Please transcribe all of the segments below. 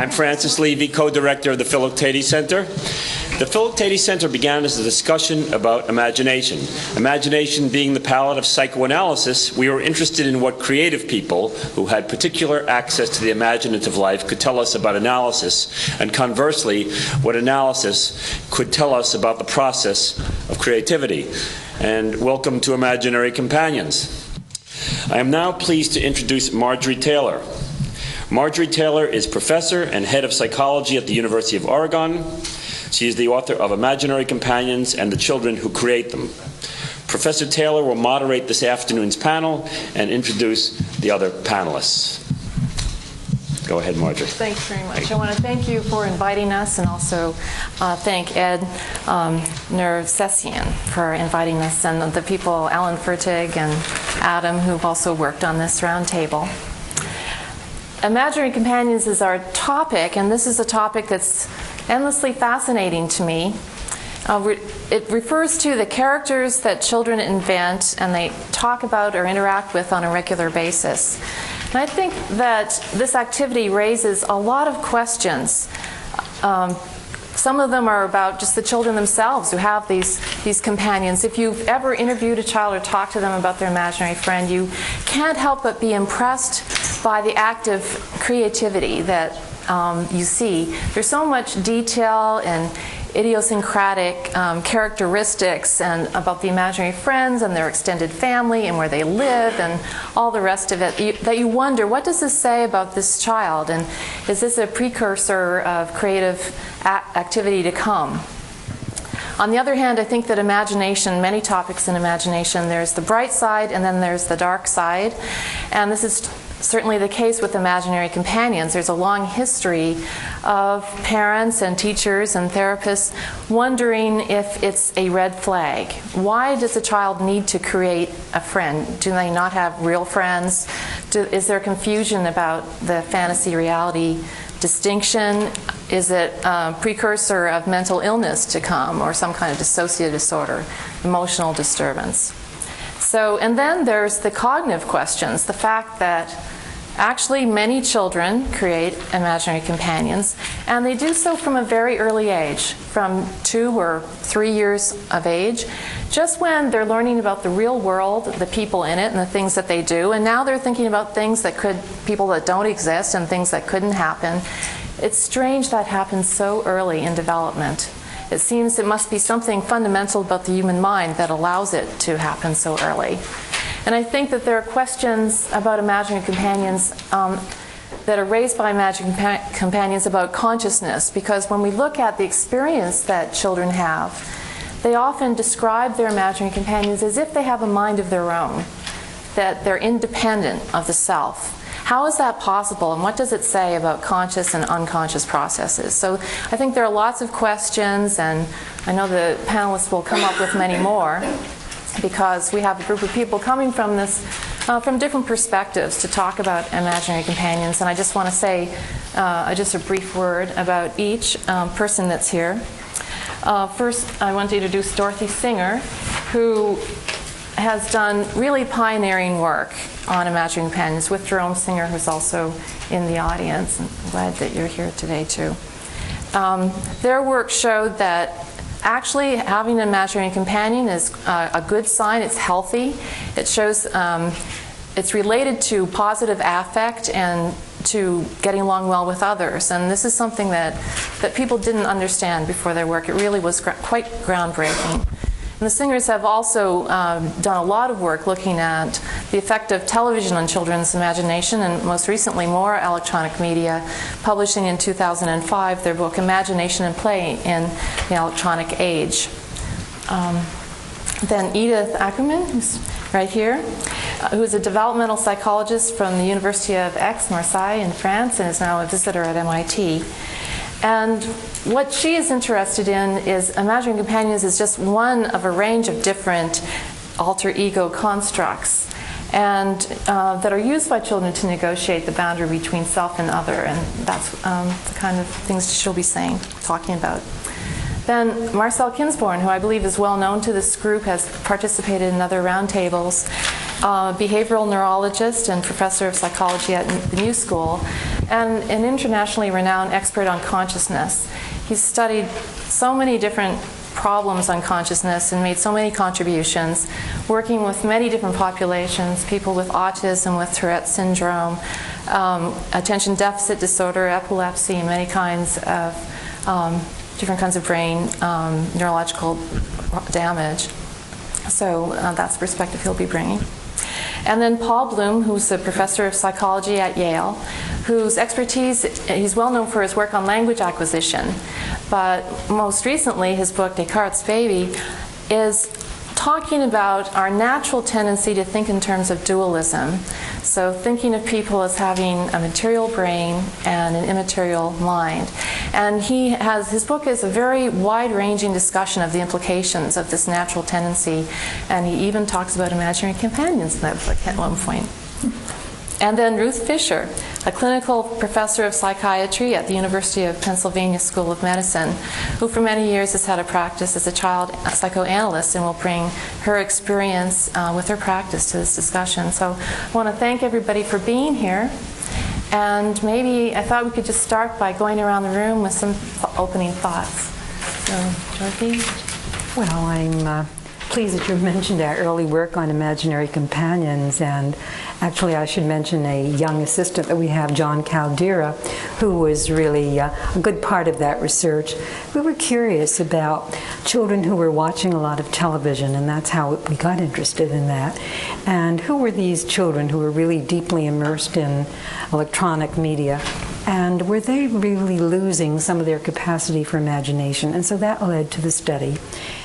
I'm Francis Levy, co-director of the Philoctetes Center. The Philoctetes Center began as a discussion about imagination. Imagination being the palette of psychoanalysis, we were interested in what creative people who had particular access to the imaginative life could tell us about analysis, and conversely, what analysis could tell us about the process of creativity. And welcome to Imaginary Companions. I am now pleased to introduce Marjorie Taylor. Marjorie Taylor is professor and head of psychology at the University of Oregon. She is the author of Imaginary Companions and the Children Who Create Them. Professor Taylor will moderate this afternoon's panel and introduce the other panelists. Go ahead, Marjorie. Thanks very much. I want to thank you for inviting us, and also thank Ed Nersessian for inviting us, and the people, Alan Fertig and Adam, who've also worked on this roundtable. Imaginary Companions is our topic, and this is a topic that's endlessly fascinating to me. It refers to the characters that children invent and they talk about or interact with on a regular basis. And I think that this activity raises a lot of questions. Some of them are about just the children themselves who have these companions. If you've ever interviewed a child or talked to them about their imaginary friend, you can't help but be impressed by the active creativity that you see. There's so much detail and idiosyncratic characteristics and about the imaginary friends and their extended family and where they live and all the rest of it that you wonder, what does this say about this child, and is this a precursor of creative activity to come? On the other hand, I think that imagination, many topics in imagination, there's the bright side and then there's the dark side, and this is certainly the case with imaginary companions. There's a long history of parents and teachers and therapists wondering if it's a red flag. Why does a child need to create a friend? Do they not have real friends? Is there confusion about the fantasy-reality distinction? Is it a precursor of mental illness to come, or some kind of dissociative disorder, emotional disturbance? So, and then there's the cognitive questions, the fact that actually many children create imaginary companions, and they do so from a very early age, from 2 or 3 years of age, just when they're learning about the real world, the people in it, and the things that they do, and now they're thinking about things that people that don't exist and things that couldn't happen. It's strange that happens so early in development. It seems it must be something fundamental about the human mind that allows it to happen so early. And I think that there are questions about imaginary companions that are raised by imaginary companions about consciousness, because when we look at the experience that children have, they often describe their imaginary companions as if they have a mind of their own, that they're independent of the self. How is that possible, and what does it say about conscious and unconscious processes? So I think there are lots of questions, and I know the panelists will come up with many more, because we have a group of people coming from from different perspectives to talk about imaginary companions. And I just want to say just a brief word about each person that's here. First, I want to introduce Dorothy Singer, who has done really pioneering work on imaginary companions with Jerome Singer, who's also in the audience. I'm glad that you're here today, too. Their work showed that actually having an imaginary companion is a good sign. It's healthy. It shows it's related to positive affect and to getting along well with others. And this is something that people didn't understand before their work. It really was quite groundbreaking. And the Singers have also done a lot of work looking at the effect of television on children's imagination, and most recently more electronic media, publishing in 2005 their book Imagination and Play in the Electronic Age. Then Edith Ackermann, who's right here, who is a developmental psychologist from the University of Aix-Marseille in France and is now a visitor at MIT. And what she is interested in is imaginary companions is just one of a range of different alter ego constructs, and that are used by children to negotiate the boundary between self and other, and that's the kind of things she'll be talking about. Then Marcel Kinsbourne, who I believe is well known to this group, has participated in other roundtables, behavioral neurologist and professor of psychology at the New School, and an internationally renowned expert on consciousness. He's studied so many different problems on consciousness and made so many contributions, working with many different populations, people with autism, with Tourette syndrome, attention deficit disorder, epilepsy, and many kinds of different kinds of brain neurological damage. So that's the perspective he'll be bringing. And then Paul Bloom, who's a professor of psychology at Yale, whose expertise, he's well known for his work on language acquisition, but most recently his book, Descartes' Baby, is talking about our natural tendency to think in terms of dualism. So thinking of people as having a material brain and an immaterial mind. And his book is a very wide-ranging discussion of the implications of this natural tendency, and he even talks about imaginary companions in that book at one point. And then Ruth Fischer, a clinical professor of psychiatry at the University of Pennsylvania School of Medicine, who for many years has had a practice as a child psychoanalyst and will bring her experience with her practice to this discussion. So I want to thank everybody for being here. And maybe I thought we could just start by going around the room with some opening thoughts. So, Dorothy? Well, I'm pleased that you mentioned our early work on imaginary companions, and actually I should mention a young assistant that we have, John Caldera, who was really a good part of that research. We were curious about children who were watching a lot of television, and that's how we got interested in that. And who were these children who were really deeply immersed in electronic media? And were they really losing some of their capacity for imagination? And so that led to the study.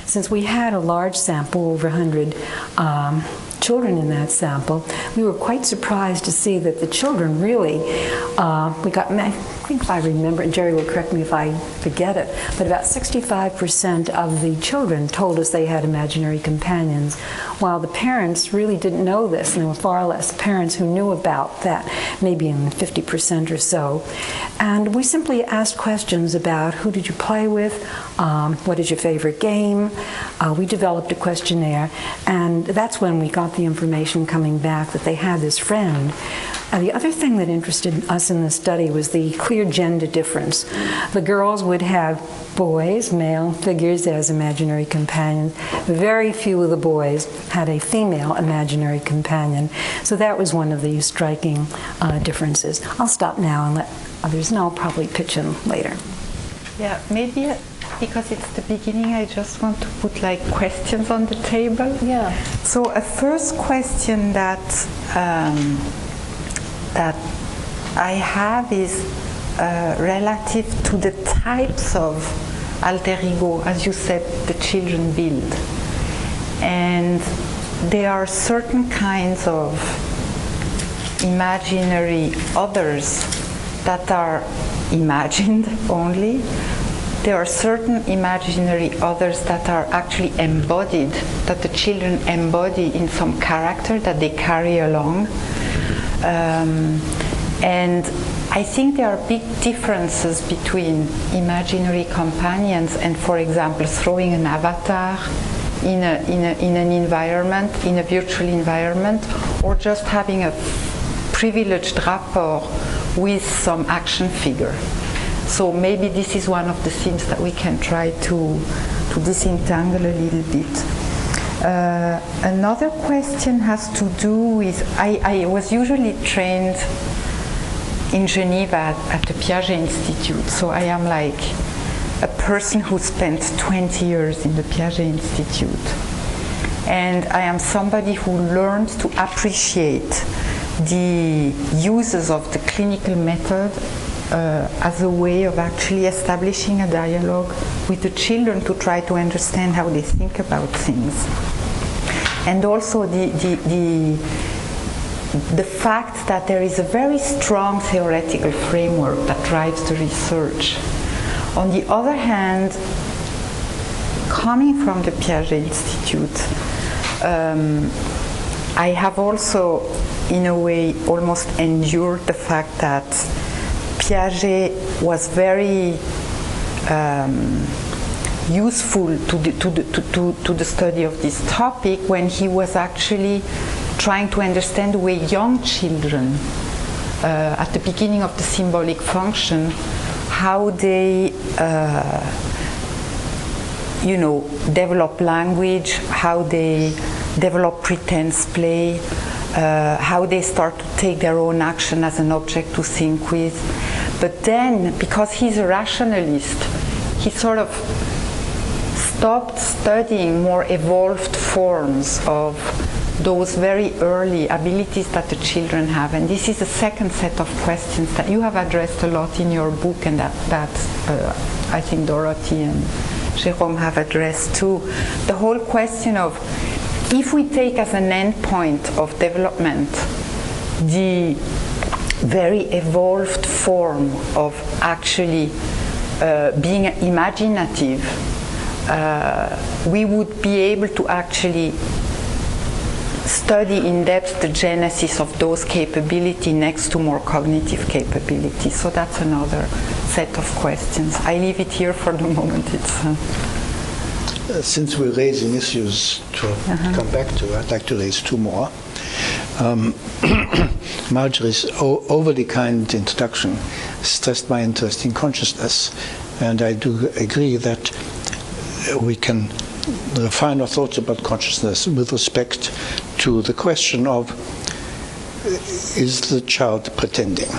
Since we had a large sample, over 100 children in that sample, we were quite surprised to see that the children really, I think if I remember, and Jerry will correct me if I forget it, but about 65% of the children told us they had imaginary companions, while the parents really didn't know this, and there were far less parents who knew about that, maybe in 50% or so. And we simply asked questions about who did you play with, what is your favorite game. We developed a questionnaire, and that's when we got the information coming back that they had this friend. The other thing that interested us in the study was the clear gender difference. The girls would have boys, male figures, as imaginary companions. Very few of the boys had a female imaginary companion. So that was one of the striking differences. I'll stop now and let others know. I'll probably pitch in later. Yeah, maybe because it's the beginning, I just want to put like questions on the table. Yeah. So a first question that I have is relative to the types of alter ego, as you said, the children build. And there are certain kinds of imaginary others that are imagined only. There are certain imaginary others that are actually embodied, that the children embody in some character that they carry along. And I think there are big differences between imaginary companions and, for example, throwing an avatar in an environment, in a virtual environment, or just having a privileged rapport with some action figure. So maybe this is one of the themes that we can try to disentangle a little bit. Another question has to do with, I was usually trained in Geneva at the Piaget Institute, so I am like a person who spent 20 years in the Piaget Institute. And I am somebody who learned to appreciate the uses of the clinical method as a way of actually establishing a dialogue with the children to try to understand how they think about things. And also the fact that there is a very strong theoretical framework that drives the research. On the other hand, coming from the Piaget Institute, I have also, in a way, almost endured the fact that Piaget was very useful to the study of this topic when he was actually trying to understand the way young children, at the beginning of the symbolic function, how they develop language, how they develop pretense play, how they start to take their own action as an object to think with. But then, because he's a rationalist, he sort of stopped studying more evolved forms of those very early abilities that the children have. And this is the second set of questions that you have addressed a lot in your book, and that I think Dorothy and Jérôme have addressed too. The whole question of, if we take as an endpoint of development the very evolved form of actually being imaginative, we would be able to actually study in depth the genesis of those capabilities next to more cognitive capabilities. So that's another set of questions. I leave it here for the moment. Since we're raising issues to come back to, I'd like to raise two more. Marjorie's overly kind introduction stressed my interest in consciousness, and I do agree that we can refine our thoughts about consciousness with respect to the question of, is the child pretending?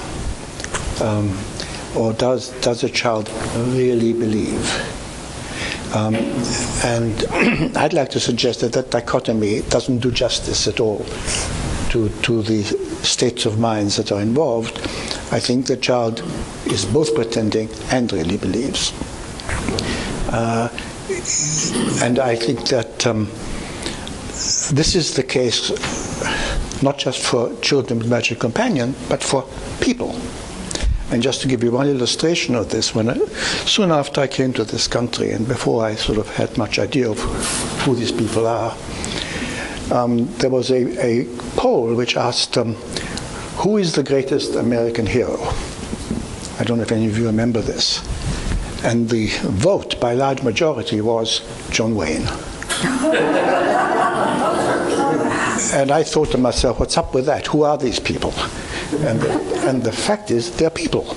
Or does a child really believe? And I'd like to suggest that that dichotomy doesn't do justice at all to the states of minds that are involved. I think the child is both pretending and really believes. And I think that this is the case not just for children with magic companion, but for people. And just to give you one illustration of this, soon after I came to this country, and before I sort of had much idea of who these people are, there was a poll which asked, who is the greatest American hero? I don't know if any of you remember this. And the vote by large majority was John Wayne. And I thought to myself, what's up with that? Who are these people? And the fact is, they're people.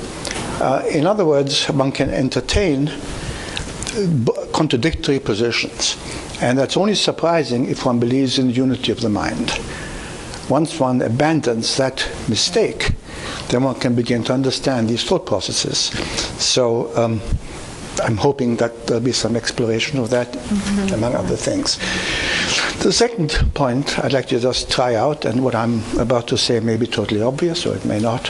In other words, one can entertain contradictory positions. And that's only surprising if one believes in the unity of the mind. Once one abandons that mistake, then one can begin to understand these thought processes. So I'm hoping that there'll be some exploration of that, among other things. The second point I'd like to just try out, and what I'm about to say may be totally obvious, or it may not.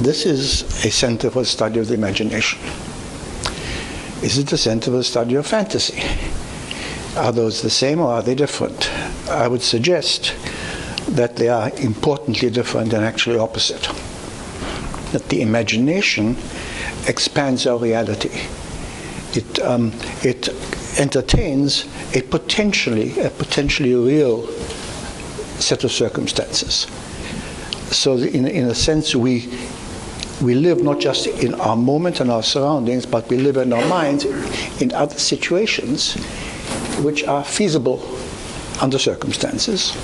This is a center for the study of the imagination. Is it a center for the study of fantasy? Are those the same or are they different? I would suggest that they are importantly different and actually opposite. That the imagination expands our reality. It entertains a potentially real set of circumstances. So in a sense, we live not just in our moment and our surroundings, but we live in our minds in other situations which are feasible under circumstances.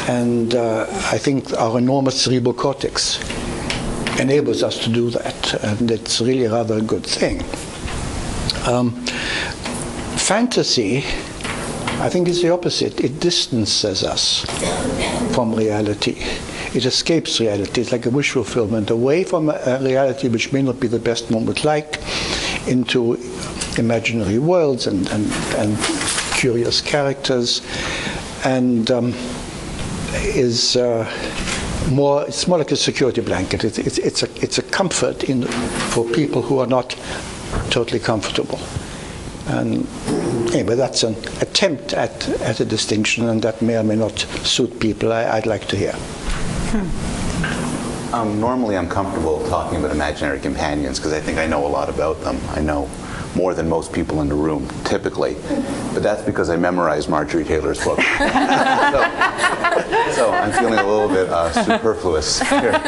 And I think our enormous cerebral cortex enables us to do that, and it's really rather a good thing. Fantasy, I think, is the opposite. It distances us from reality. It escapes reality. It's like a wish fulfillment, away from a reality which may not be the best one would like, into imaginary worlds and curious characters, and it's more like a security blanket. It's a comfort for people who are not totally comfortable. And anyway, that's an attempt at a distinction, and that may or may not suit people. I'd like to hear. Normally I'm comfortable talking about imaginary companions because I think I know a lot about them. I know more than most people in the room, typically. But that's because I memorized Marjorie Taylor's book. So I'm feeling a little bit superfluous here.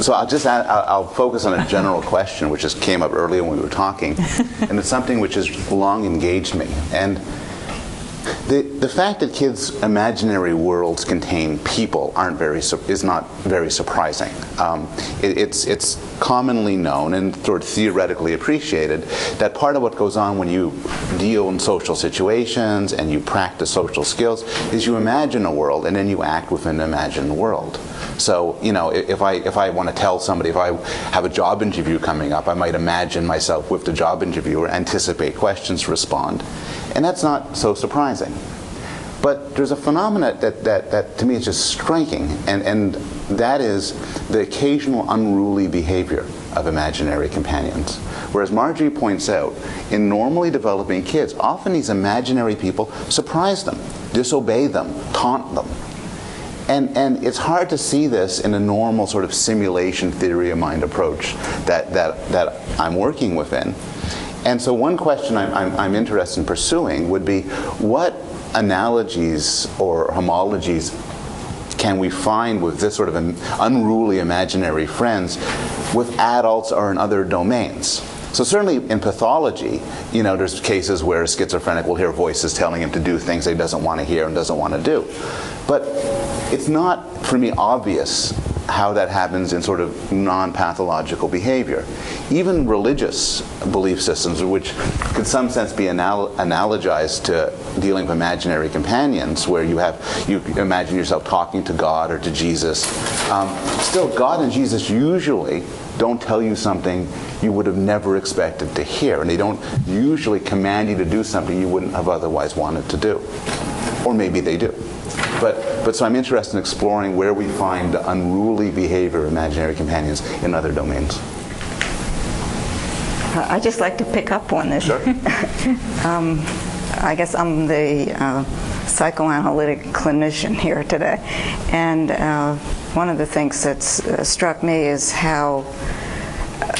So I'll focus on a general question which just came up earlier when we were talking, and it's something which has long engaged me. And The fact that kids' imaginary worlds contain people is not very surprising. It's commonly known and sort of theoretically appreciated that part of what goes on when you deal in social situations and you practice social skills is you imagine a world and then you act within an imagined world. So, you know, if I want to tell somebody, if I have a job interview coming up, I might imagine myself with the job interviewer, anticipate questions, respond. And that's not so surprising. But there's a phenomenon that to me is just striking, and that is the occasional unruly behavior of imaginary companions. Whereas Marjorie points out, in normally developing kids, often these imaginary people surprise them, disobey them, taunt them. And it's hard to see this in a normal sort of simulation theory of mind approach that I'm working within. And so one question I'm interested in pursuing would be, what analogies or homologies can we find with this sort of unruly imaginary friends with adults or in other domains? So certainly in pathology, you know, there's cases where a schizophrenic will hear voices telling him to do things he doesn't want to hear and doesn't want to do. But it's not, for me, obvious how that happens in sort of non-pathological behavior. Even religious belief systems, which could in some sense be analogized to dealing with imaginary companions, where you imagine yourself talking to God or to Jesus. Still, God and Jesus usually don't tell you something you would have never expected to hear, and they don't usually command you to do something you wouldn't have otherwise wanted to do. Or maybe they do. But so I'm interested in exploring where we find the unruly behavior of imaginary companions in other domains. I'd just like to pick up on this. Sure. I guess I'm the psychoanalytic clinician here today. And one of the things that's struck me is how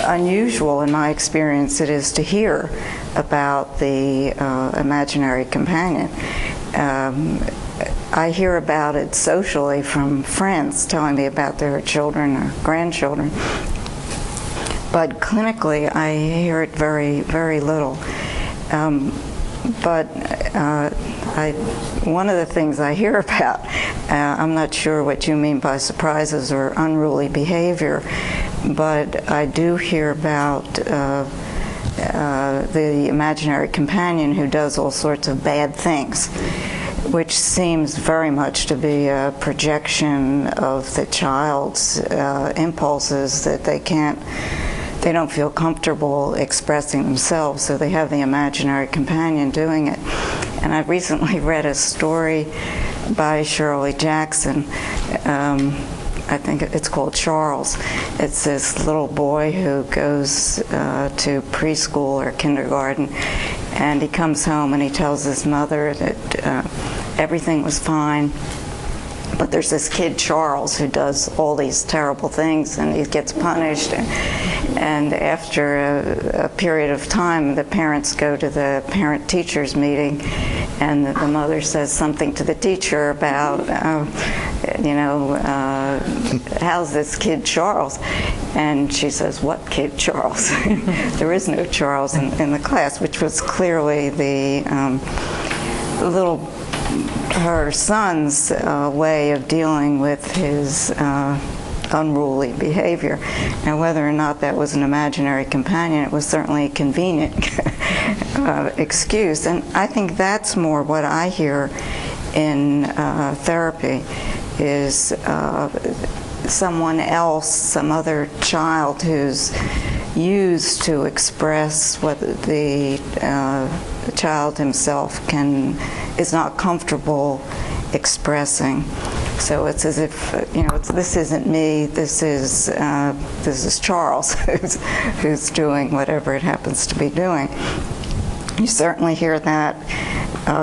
unusual in my experience it is to hear about the imaginary companion. I hear about it socially from friends telling me about their children or grandchildren. But clinically, I hear it very, very little. But one of the things I hear about, I'm not sure what you mean by surprises or unruly behavior, but I do hear about the imaginary companion who does all sorts of bad things, which seems very much to be a projection of the child's impulses that they don't feel comfortable expressing themselves, so they have the imaginary companion doing it. And I recently read a story by Shirley Jackson. I think it's called Charles. It's this little boy who goes to preschool or kindergarten, and he comes home and he tells his mother that everything was fine, but there's this kid Charles who does all these terrible things and he gets punished. And after a period of time, the parents go to the parent-teachers meeting, and the mother says something to the teacher about, how's this kid Charles? And she says, what kid Charles? There is no Charles in the class, which was clearly her son's way of dealing with his unruly behavior. Now, whether or not that was an imaginary companion, it was certainly a convenient excuse. And I think that's more what I hear in therapy, is someone else, some other child who's used to express what the child himself is not comfortable expressing. So it's as if, this isn't me, this is Charles who's doing whatever it happens to be doing. You certainly hear that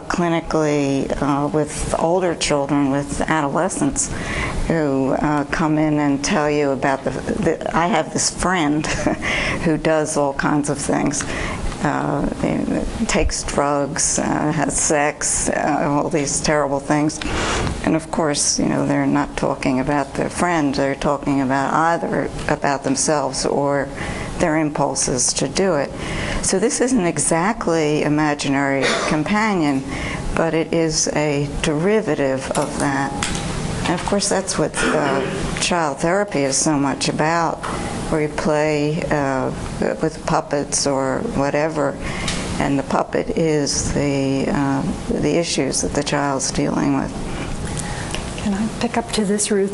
clinically with older children, with adolescents who come in and tell you about I have this friend who does all kinds of things. Takes drugs, has sex, all these terrible things. And of course, they're not talking about their friend, they're talking about either about themselves or their impulses to do it. So this isn't exactly imaginary companion, but it is a derivative of that. And of course, that's what child therapy is so much about, where you play with puppets or whatever, and the puppet is the issues that the child's dealing with. Can I pick up to this, Ruth?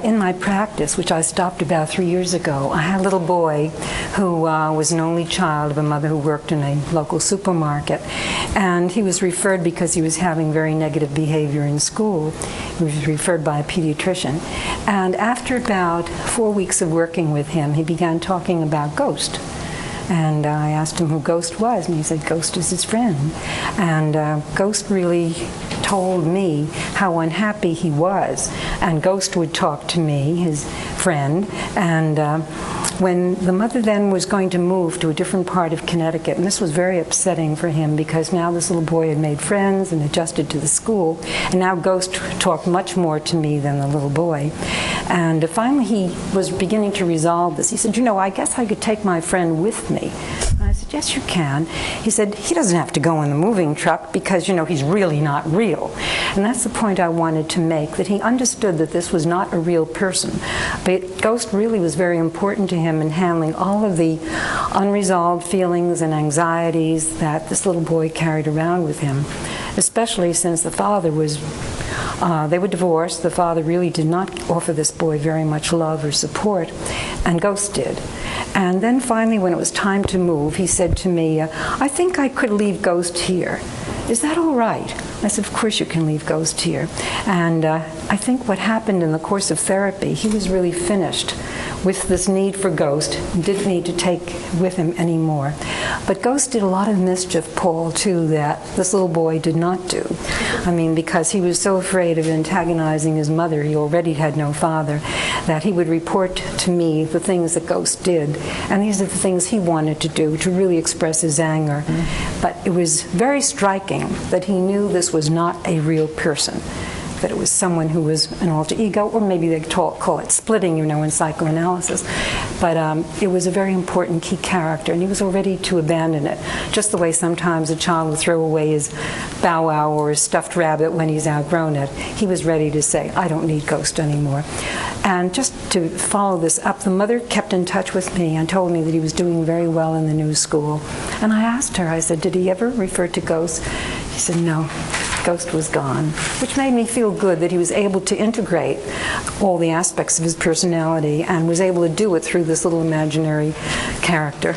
In my practice, which I stopped about 3 years ago, I had a little boy who was an only child of a mother who worked in a local supermarket. And he was referred because he was having very negative behavior in school. He was referred by a pediatrician. And after about 4 weeks of working with him, he began talking about Ghost. And I asked him who Ghost was, and he said Ghost is his friend. And Ghost really told me how unhappy he was. And Ghost would talk to me, his friend, and when the mother then was going to move to a different part of Connecticut, and this was very upsetting for him because now this little boy had made friends and adjusted to the school, and now Ghost talked much more to me than the little boy. And finally he was beginning to resolve this. He said, you know, I guess I could take my friend with me. And I said, yes, you can. He said, he doesn't have to go in the moving truck because, you know, he's really not real. And that's the point I wanted to make, that he understood that this was not a real person. But Ghost really was very important to him in handling all of the unresolved feelings and anxieties that this little boy carried around with him, especially since the father was they were divorced. The father really did not offer this boy very much love or support, and Ghost did. And then finally, when it was time to move, he said to me, I think I could leave Ghost here. Is that all right? I said, of course you can leave Ghost here. And I think what happened in the course of therapy, he was really finished with this need for Ghost, didn't need to take with him anymore. But Ghost did a lot of mischief, Paul, too, that this little boy did not do. I mean, because he was so afraid of antagonizing his mother, he already had no father, that he would report to me the things that Ghost did. And these are the things he wanted to do, to really express his anger. But it was very striking that he knew this was not a real person, that it was someone who was an alter ego, or maybe they call it splitting, you know, in psychoanalysis. But it was a very important key character, and he was all ready to abandon it, just the way sometimes a child will throw away his Bow Wow or his stuffed rabbit when he's outgrown it. He was ready to say, I don't need Ghost anymore. And just to follow this up, the mother kept in touch with me and told me that he was doing very well in the new school. And I asked her, I said, did he ever refer to Ghost? She said, no. Ghost was gone, which made me feel good that he was able to integrate all the aspects of his personality and was able to do it through this little imaginary character.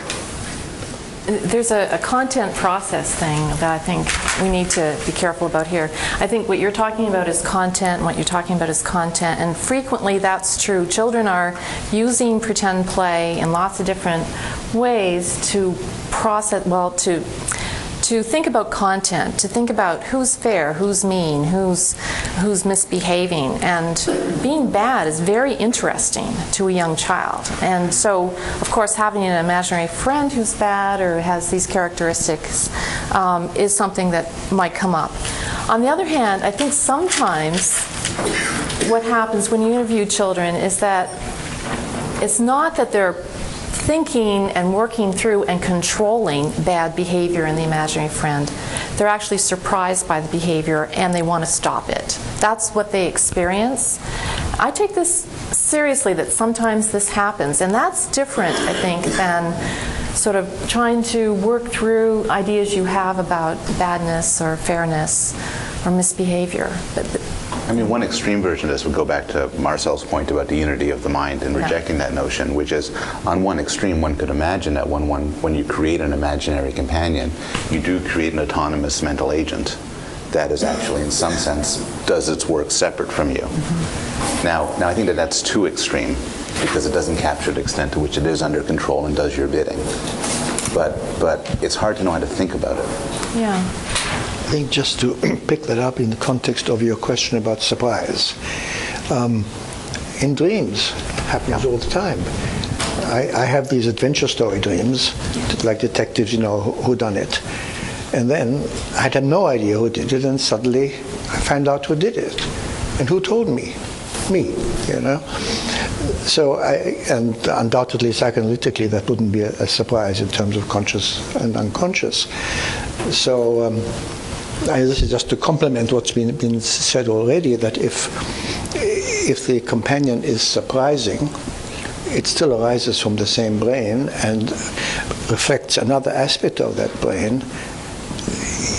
There's a content process thing that I think we need to be careful about here. I think what you're talking about is content, and what you're talking about is content, and frequently that's true. Children are using pretend play in lots of different ways to process, well, to think about content, to think about who's fair, who's mean, who's misbehaving. And being bad is very interesting to a young child. And so, of course, having an imaginary friend who's bad or has these characteristics is something that might come up. On the other hand, I think sometimes what happens when you interview children is that it's not that they're thinking and working through and controlling bad behavior in the imaginary friend. They're actually surprised by the behavior and they want to stop it. That's what they experience. I take this seriously, that sometimes this happens, and that's different, I think, than sort of trying to work through ideas you have about badness or fairness or misbehavior. I mean, one extreme version of this would go back to Marcel's point about the unity of the mind and rejecting that notion, which is, on one extreme, one could imagine that when you create an imaginary companion, you do create an autonomous mental agent that is actually, in some sense, does its work separate from you. Now I think that that's too extreme, because it doesn't capture the extent to which it is under control and does your bidding. But it's hard to know how to think about it. Yeah. I think just to pick that up in the context of your question about surprise, in dreams, happens all the time. I have these adventure story dreams, like detectives, you know, who done it. And then I had no idea who did it, and suddenly I found out who did it. And who told me? Me, you know. So, and undoubtedly, psychoanalytically, that wouldn't be a surprise in terms of conscious and unconscious. So, this is just to complement what's been said already, that if the companion is surprising, it still arises from the same brain and reflects another aspect of that brain.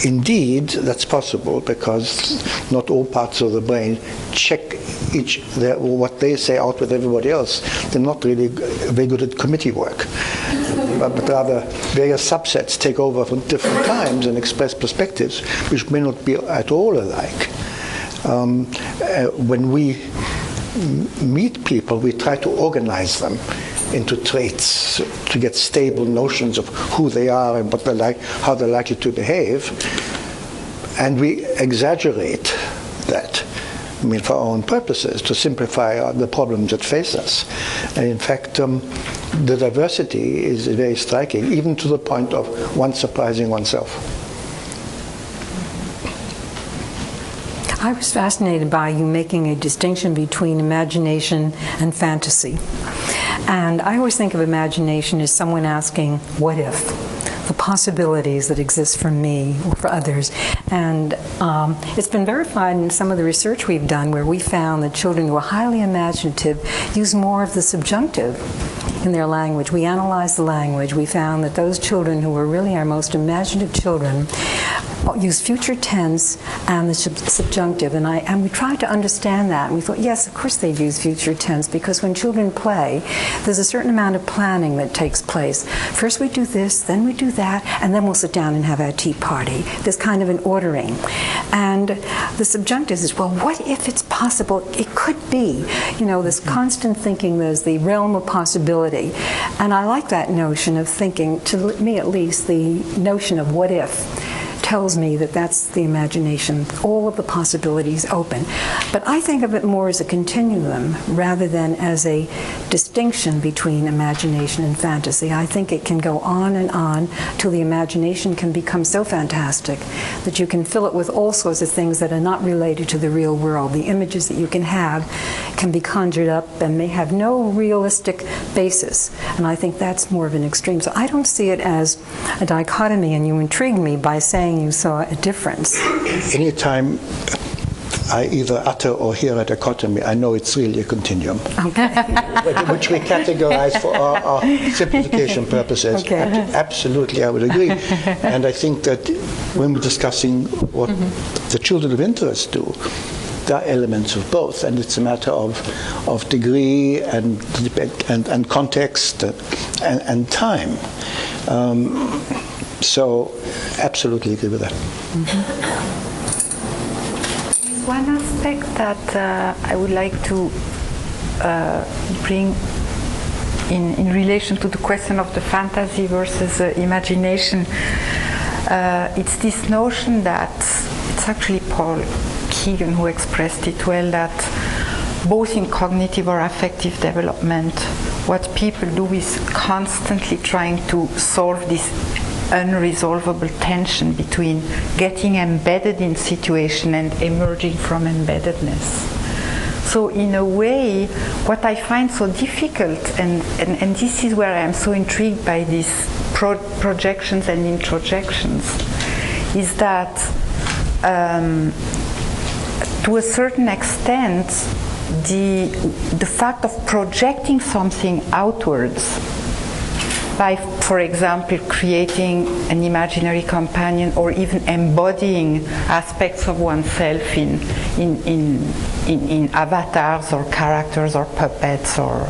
Indeed, that's possible because not all parts of the brain check what they say out with everybody else. They're not really very good at committee work. But rather, various subsets take over from different times and express perspectives which may not be at all alike. When we meet people, we try to organize them into traits to get stable notions of who they are and what they're like, how they're likely to behave, and we exaggerate that. I mean, for our own purposes, to simplify the problems that face us. And in fact, the diversity is very striking, even to the point of one surprising oneself. I was fascinated by you making a distinction between imagination and fantasy. And I always think of imagination as someone asking, what if? The possibilities that exist for me or for others. And it's been verified in some of the research we've done where we found that children who are highly imaginative use more of the subjunctive in their language. We analyzed the language. We found that those children who were really our most imaginative children use future tense and the subjunctive, and we tried to understand that, and we thought, yes, of course they use future tense, because when children play, there's a certain amount of planning that takes place. First we do this, then we do that, and then we'll sit down and have our tea party. There's kind of an ordering. And the subjunctive is, well, what if it's possible? It could be. You know, this constant thinking, there's the realm of possibility. And I like that notion of thinking, to me at least, the notion of what if tells me that that's the imagination, all of the possibilities open. But I think of it more as a continuum rather than as a distinction between imagination and fantasy. I think it can go on till the imagination can become so fantastic that you can fill it with all sorts of things that are not related to the real world. The images that you can have can be conjured up and may have no realistic basis. And I think that's more of an extreme. So I don't see it as a dichotomy, and you intrigued me by saying you saw a difference. Anytime I either utter or hear a dichotomy, I know it's really a continuum. Okay. Which we categorize for our simplification purposes. Okay. Absolutely, I would agree. And I think that when we're discussing what the children of interest do, there are elements of both, and it's a matter of degree and context and time. So, absolutely agree with that. One aspect that I would like to bring in relation to the question of the fantasy versus imagination, it's this notion that it's actually Paul Keegan who expressed it well, that both in cognitive or affective development, what people do is constantly trying to solve this unresolvable tension between getting embedded in situation and emerging from embeddedness. So in a way, what I find so difficult, and this is where I am so intrigued by these projections and introjections, is that to a certain extent, the fact of projecting something outwards by, for example, creating an imaginary companion or even embodying aspects of oneself in avatars or characters or puppets, or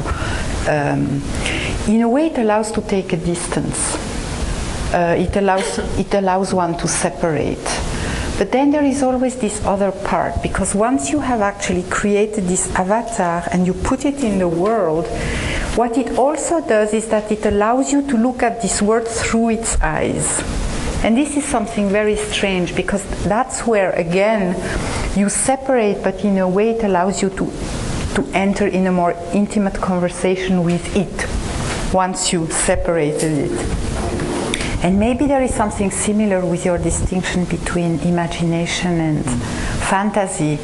in a way it allows to take a distance. It allows one to separate. But then there is always this other part, because once you have actually created this avatar and you put it in the world, what it also does is that it allows you to look at this world through its eyes. And this is something very strange, because that's where, again, you separate, but in a way it allows you to enter in a more intimate conversation with it, once you separated it. And maybe there is something similar with your distinction between imagination and fantasy.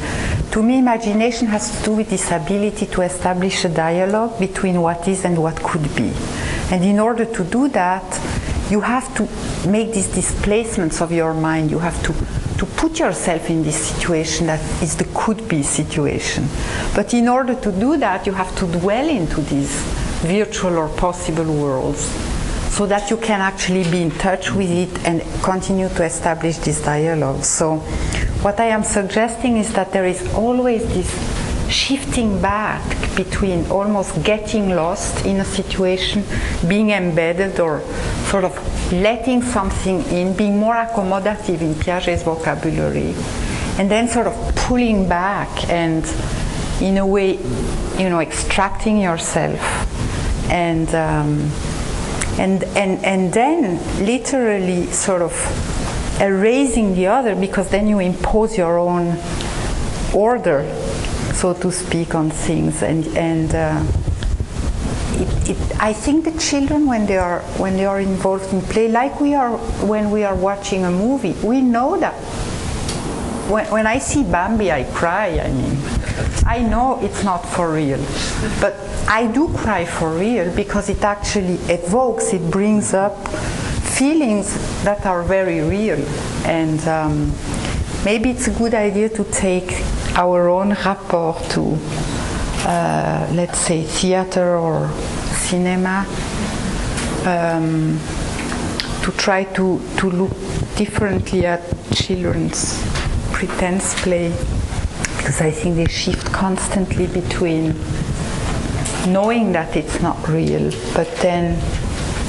To me, imagination has to do with this ability to establish a dialogue between what is and what could be. And in order to do that, you have to make these displacements of your mind. You have to to put yourself in this situation that is the could-be situation. But in order to do that, you have to dwell into these virtual or possible worlds so that you can actually be in touch with it and continue to establish this dialogue. So what I am suggesting is that there is always this shifting back between almost getting lost in a situation, being embedded, or sort of letting something in, being more accommodative in Piaget's vocabulary, and then sort of pulling back and, in a way, extracting yourself, and then literally sort of erasing the other, because then you impose your own order, so to speak, on things. I think the children, when they are involved in play, like we are when we are watching a movie, we know that. When I see Bambi, I cry. I mean, I know it's not for real, but I do cry for real because it actually evokes, it brings up feelings that are very real, and maybe it's a good idea to take our own rapport to, let's say, theater or cinema, to try to look differently at children's pretense play, because I think they shift constantly between knowing that it's not real, but then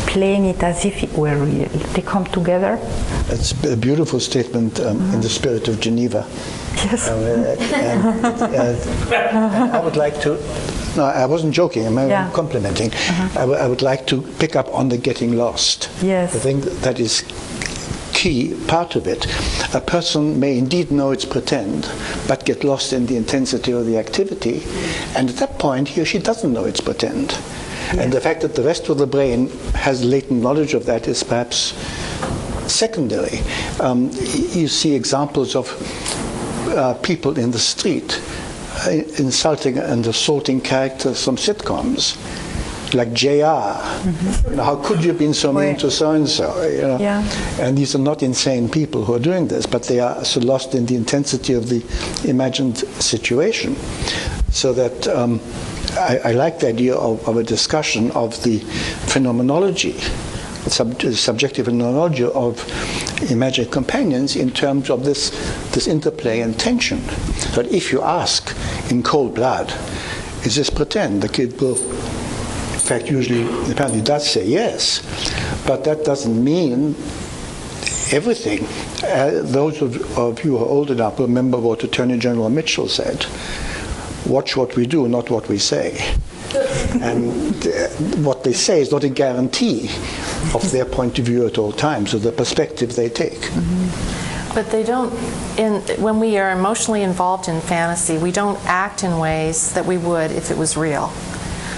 playing it as if it were real. They come together. It's a beautiful statement in the spirit of Geneva. Yes. I would like to, no, I wasn't joking, I'm complimenting. I would like to pick up on the getting lost. Yes. I think that is key part of it. A person may indeed know it's pretend, but get lost in the intensity of the activity, and at that point he or she doesn't know it's pretend. Yes. And the fact that the rest of the brain has latent knowledge of that is perhaps secondary. You see examples of people in the street insulting and assaulting characters from sitcoms, like JR. How could you have been so mean to so-and-so? Yeah. And these are not insane people who are doing this, but they are so lost in the intensity of the imagined situation. So that I like the idea of a discussion of the phenomenology, the subjective phenomenology of imaginary companions in terms of this interplay and tension. But if you ask in cold blood, is this pretend? The kid will, in fact, usually, apparently does say yes, but that doesn't mean everything. Those of you who are old enough remember what Attorney General Mitchell said: watch what we do, not what we say. And what they say is not a guarantee of their point of view at all times, or the perspective they take. But they don't, when we are emotionally involved in fantasy, we don't act in ways that we would if it was real.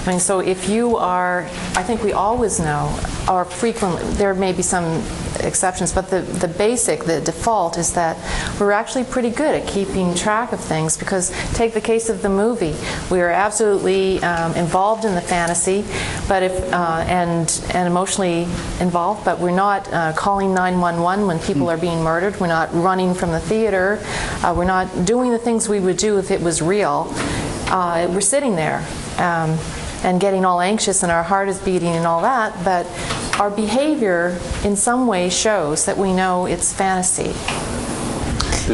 I mean, so if you are, I think we always know, or frequently, there may be some exceptions, but the basic, the default is that we're actually pretty good at keeping track of things, because take the case of the movie. We are absolutely involved in the fantasy, but and emotionally involved, but we're not calling 911 when people are being murdered. We're not running from the theater. We're not doing the things we would do if it was real. We're sitting there and getting all anxious, and our heart is beating and all that, but our behavior in some way shows that we know it's fantasy.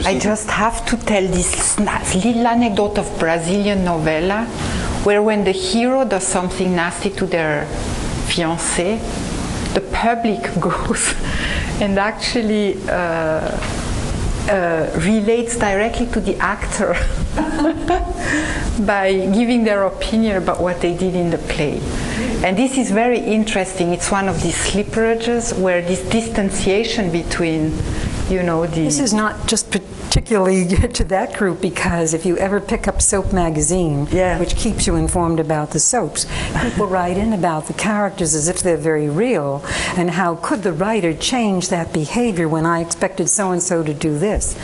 I just have to tell this little anecdote of Brazilian novella, where when the hero does something nasty to their fiancée, the public goes and actually relates directly to the actor by giving their opinion about what they did in the play. And this is very interesting. It's one of these slipperages where this distanciation between, This is not just particularly to that group, because if you ever pick up Soap Magazine, which keeps you informed about the soaps, people write in about the characters as if they're very real, and how could the writer change that behavior when I expected so-and-so to do this.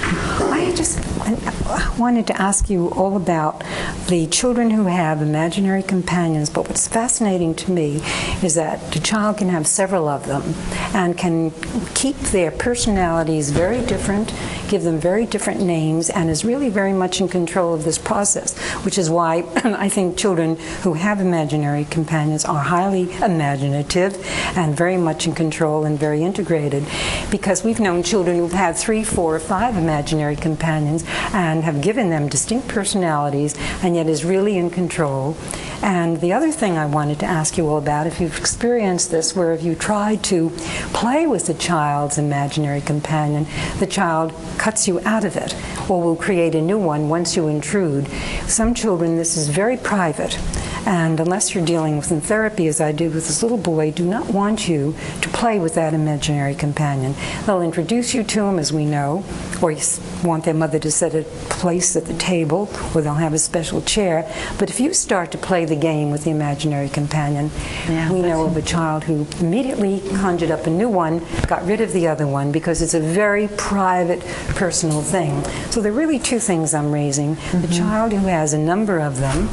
I wanted to ask you all about the children who have imaginary companions, but what's fascinating to me is that the child can have several of them and can keep their personalities very different, give them very different names, and is really very much in control of this process, which is why I think children who have imaginary companions are highly imaginative and very much in control and very integrated, because we've known children who've had 3, 4, or 5 imaginary companions and have given them distinct personalities and yet is really in control. And the other thing I wanted to ask you all about, if you've experienced this, where if you try to play with the child's imaginary companion, the child cuts you out of it or will create a new one once you intrude. Some children, this is very private, and unless you're dealing with in therapy, as I did with this little boy, do not want you to play with that imaginary companion. They'll introduce you to him, as we know, or you want their mother to set a place at the table, or they'll have a special chair. But if you start to play the game with the imaginary companion, we know of a child who immediately conjured up a new one, got rid of the other one, because it's a very private, personal thing. So there are really 2 things I'm raising. The child who has a number of them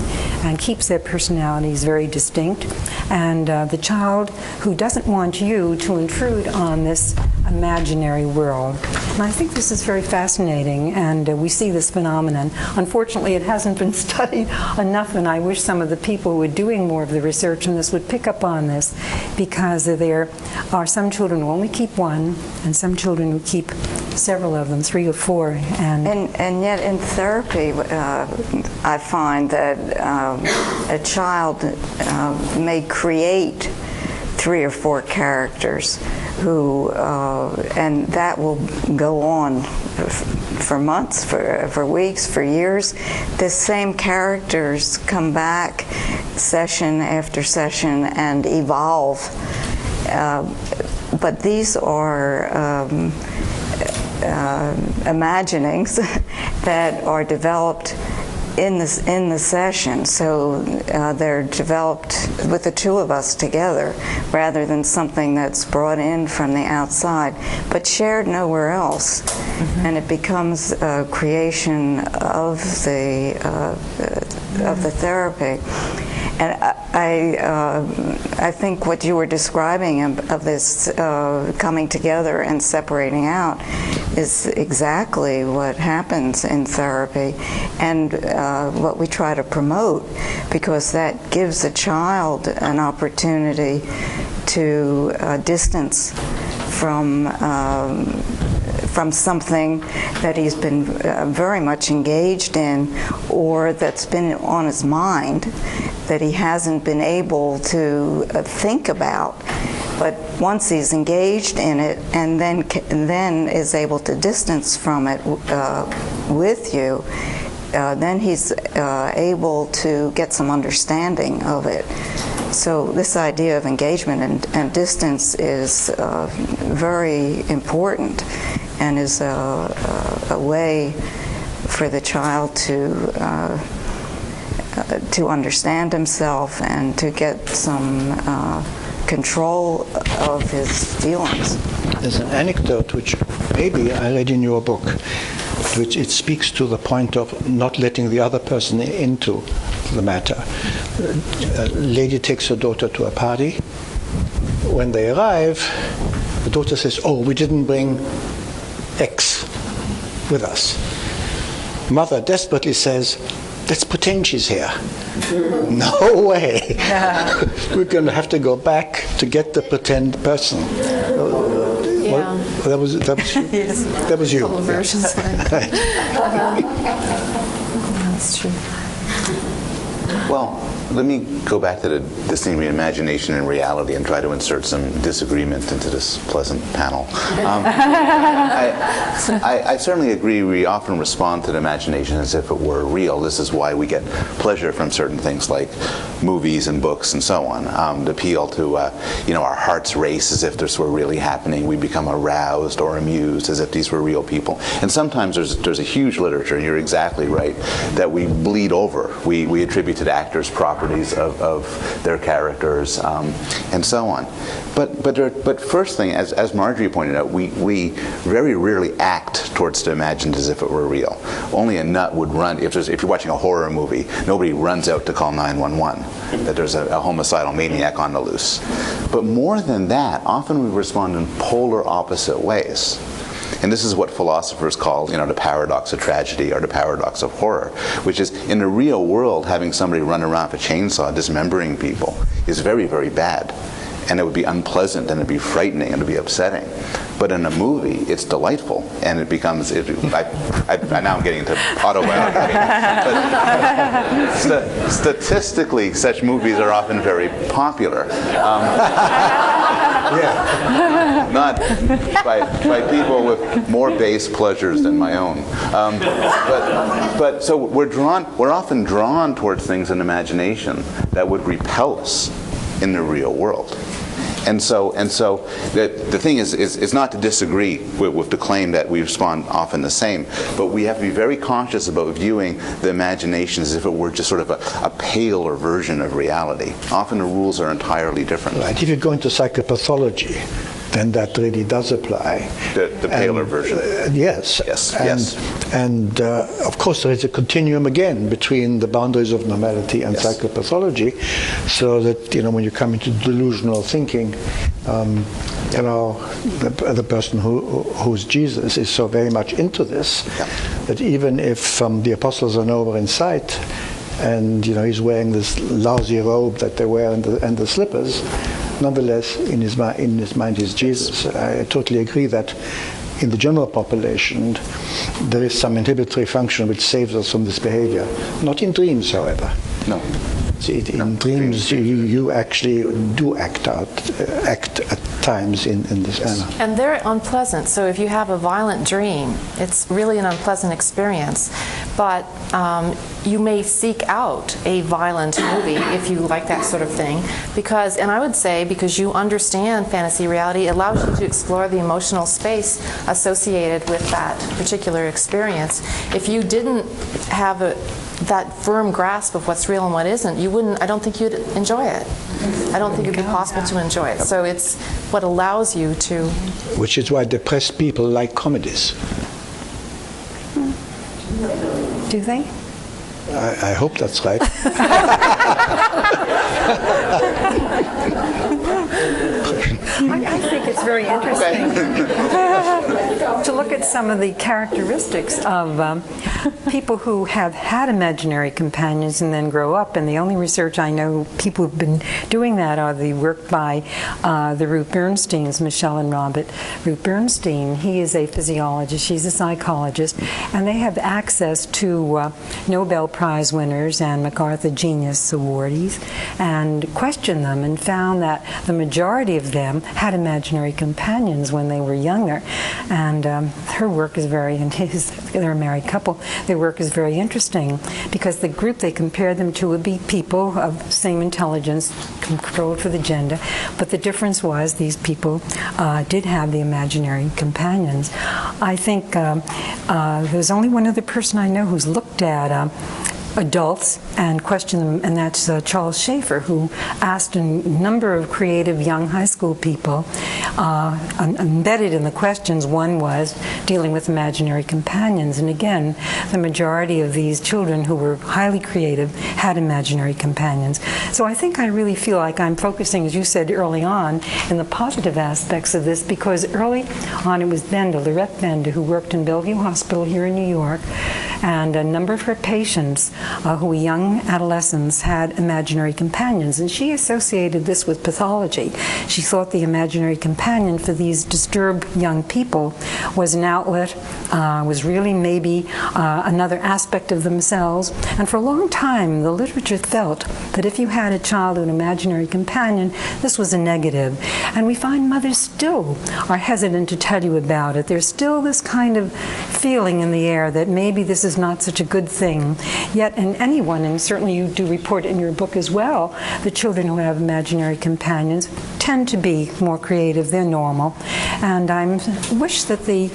and keeps their personalities very distinct, and the child who doesn't want you to intrude on this imaginary world. And I think this is very fascinating, and we see this phenomenon. Unfortunately, it hasn't been studied enough, and I wish some of the people who are doing more of the research on this would pick up on this, because there are some children who only keep one, and some children who keep several of them, 3 or 4. And yet in therapy, I find that a child may create 3 or 4 characters who, and that will go on for months, for weeks, for years. The same characters come back session after session and evolve. But these are imaginings that are developed in the session, so they're developed with the 2 of us together rather than something that's brought in from the outside, but shared nowhere else. And it becomes a creation of the therapy. And I think what you were describing of this coming together and separating out is exactly what happens in therapy, and what we try to promote, because that gives a child an opportunity to distance from something that he's been very much engaged in, or that's been on his mind that he hasn't been able to think about. But once he's engaged in it, and then is able to distance from it with you, then he's able to get some understanding of it. So this idea of engagement and distance is very important, and is a way for the child to understand himself and to get some control of his feelings. There's an anecdote which maybe I read in your book, which it speaks to the point of not letting the other person into the matter. A lady takes her daughter to a party. When they arrive, the daughter says, "Oh, we didn't bring X with us." Mother desperately says, "Let's pretend she's here." No way. We're going to have to go back to get the pretend person. Well, that was you. Yes. That was you. Couple versions. Right. That's true. Well, let me go back to the distinction between imagination and reality and try to insert some disagreement into this pleasant panel. I certainly agree we often respond to the imagination as if it were real. This is why we get pleasure from certain things like movies and books and so on. The appeal to, our hearts race as if this were really happening. We become aroused or amused as if these were real people. And sometimes there's a huge literature, and you're exactly right, that we bleed over. We attribute to the actors properties of their characters and so on. But first thing, as Marjorie pointed out, we very rarely act towards the imagined as if it were real. Only a nut would run, if you're watching a horror movie, nobody runs out to call 911, that there's a homicidal maniac on the loose. But more than that, often we respond in polar opposite ways. And this is what philosophers call, the paradox of tragedy or the paradox of horror, which is in the real world, having somebody run around with a chainsaw dismembering people is very, very bad. And it would be unpleasant, and it'd be frightening, and it'd be upsetting. But in a movie, it's delightful, and it becomes. Now I'm getting into autobiography. But statistically, such movies are often very popular. Not by people with more base pleasures than my own. But so we're often drawn towards things in imagination that would repel us in the real world. And so the thing is not to disagree with the claim that we respond often the same, but we have to be very cautious about viewing the imagination as if it were just sort of a paler version of reality. Often the rules are entirely different. Right. If you go into psychopathology, then that really does apply. The paler version. Yes. And of course there is a continuum again between the boundaries of normality and psychopathology, so that when you come into delusional thinking, the person who's Jesus is so very much into this that even if the apostles are nowhere in sight, and he's wearing this lousy robe that they wear and the slippers, nonetheless, in his mind is Jesus. I totally agree that in the general population, there is some inhibitory function which saves us from this behavior. Not in dreams, however. No. See, in dreams, you actually do act at times in this manner. And they're unpleasant. So if you have a violent dream, it's really an unpleasant experience. But you may seek out a violent movie if you like that sort of thing, and I would say because you understand fantasy reality, it allows you to explore the emotional space associated with that particular experience. If you didn't have that firm grasp of what's real and what isn't, I don't think you'd enjoy it. I don't think it'd be possible to enjoy it. So it's what allows you to. Which is why depressed people like comedies. Do they? I hope that's right. I think it's very interesting to look at some of the characteristics of people who have had imaginary companions and then grow up. And the only research I know people who've been doing that are the work by the Ruth Bernsteins, Michelle and Robert. Ruth Bernstein, he is a physiologist, she's a psychologist, and they have access to Nobel Prize winners and MacArthur Genius Awardees, and questioned them and found that the majority of them had imaginary companions when they were younger. And her work is they're a married couple, their work is very interesting because the group they compared them to would be people of same intelligence, controlled for the gender, but the difference was these people did have the imaginary companions. I think there's only one other person I know who's looked at adults and questioned them, and that's Charles Schaefer, who asked a number of creative young high school people. Embedded in the questions, one was dealing with imaginary companions, and again, the majority of these children who were highly creative had imaginary companions. So I think I really feel like I'm focusing, as you said early on, in the positive aspects of this, because early on it was Lorette Bender, who worked in Bellevue Hospital here in New York, and a number of her patients who were young adolescents had imaginary companions, and she associated this with pathology. She thought the imaginary companion for these disturbed young people was an outlet, was really maybe another aspect of themselves, and for a long time the literature felt that if you had a child with an imaginary companion, this was a negative. And we find mothers still are hesitant to tell you about it. There's still this kind of feeling in the air that maybe this is not such a good thing. Yet in anyone, and certainly you do report in your book as well, the children who have imaginary companions tend to be more creative, they're normal. And I wish that the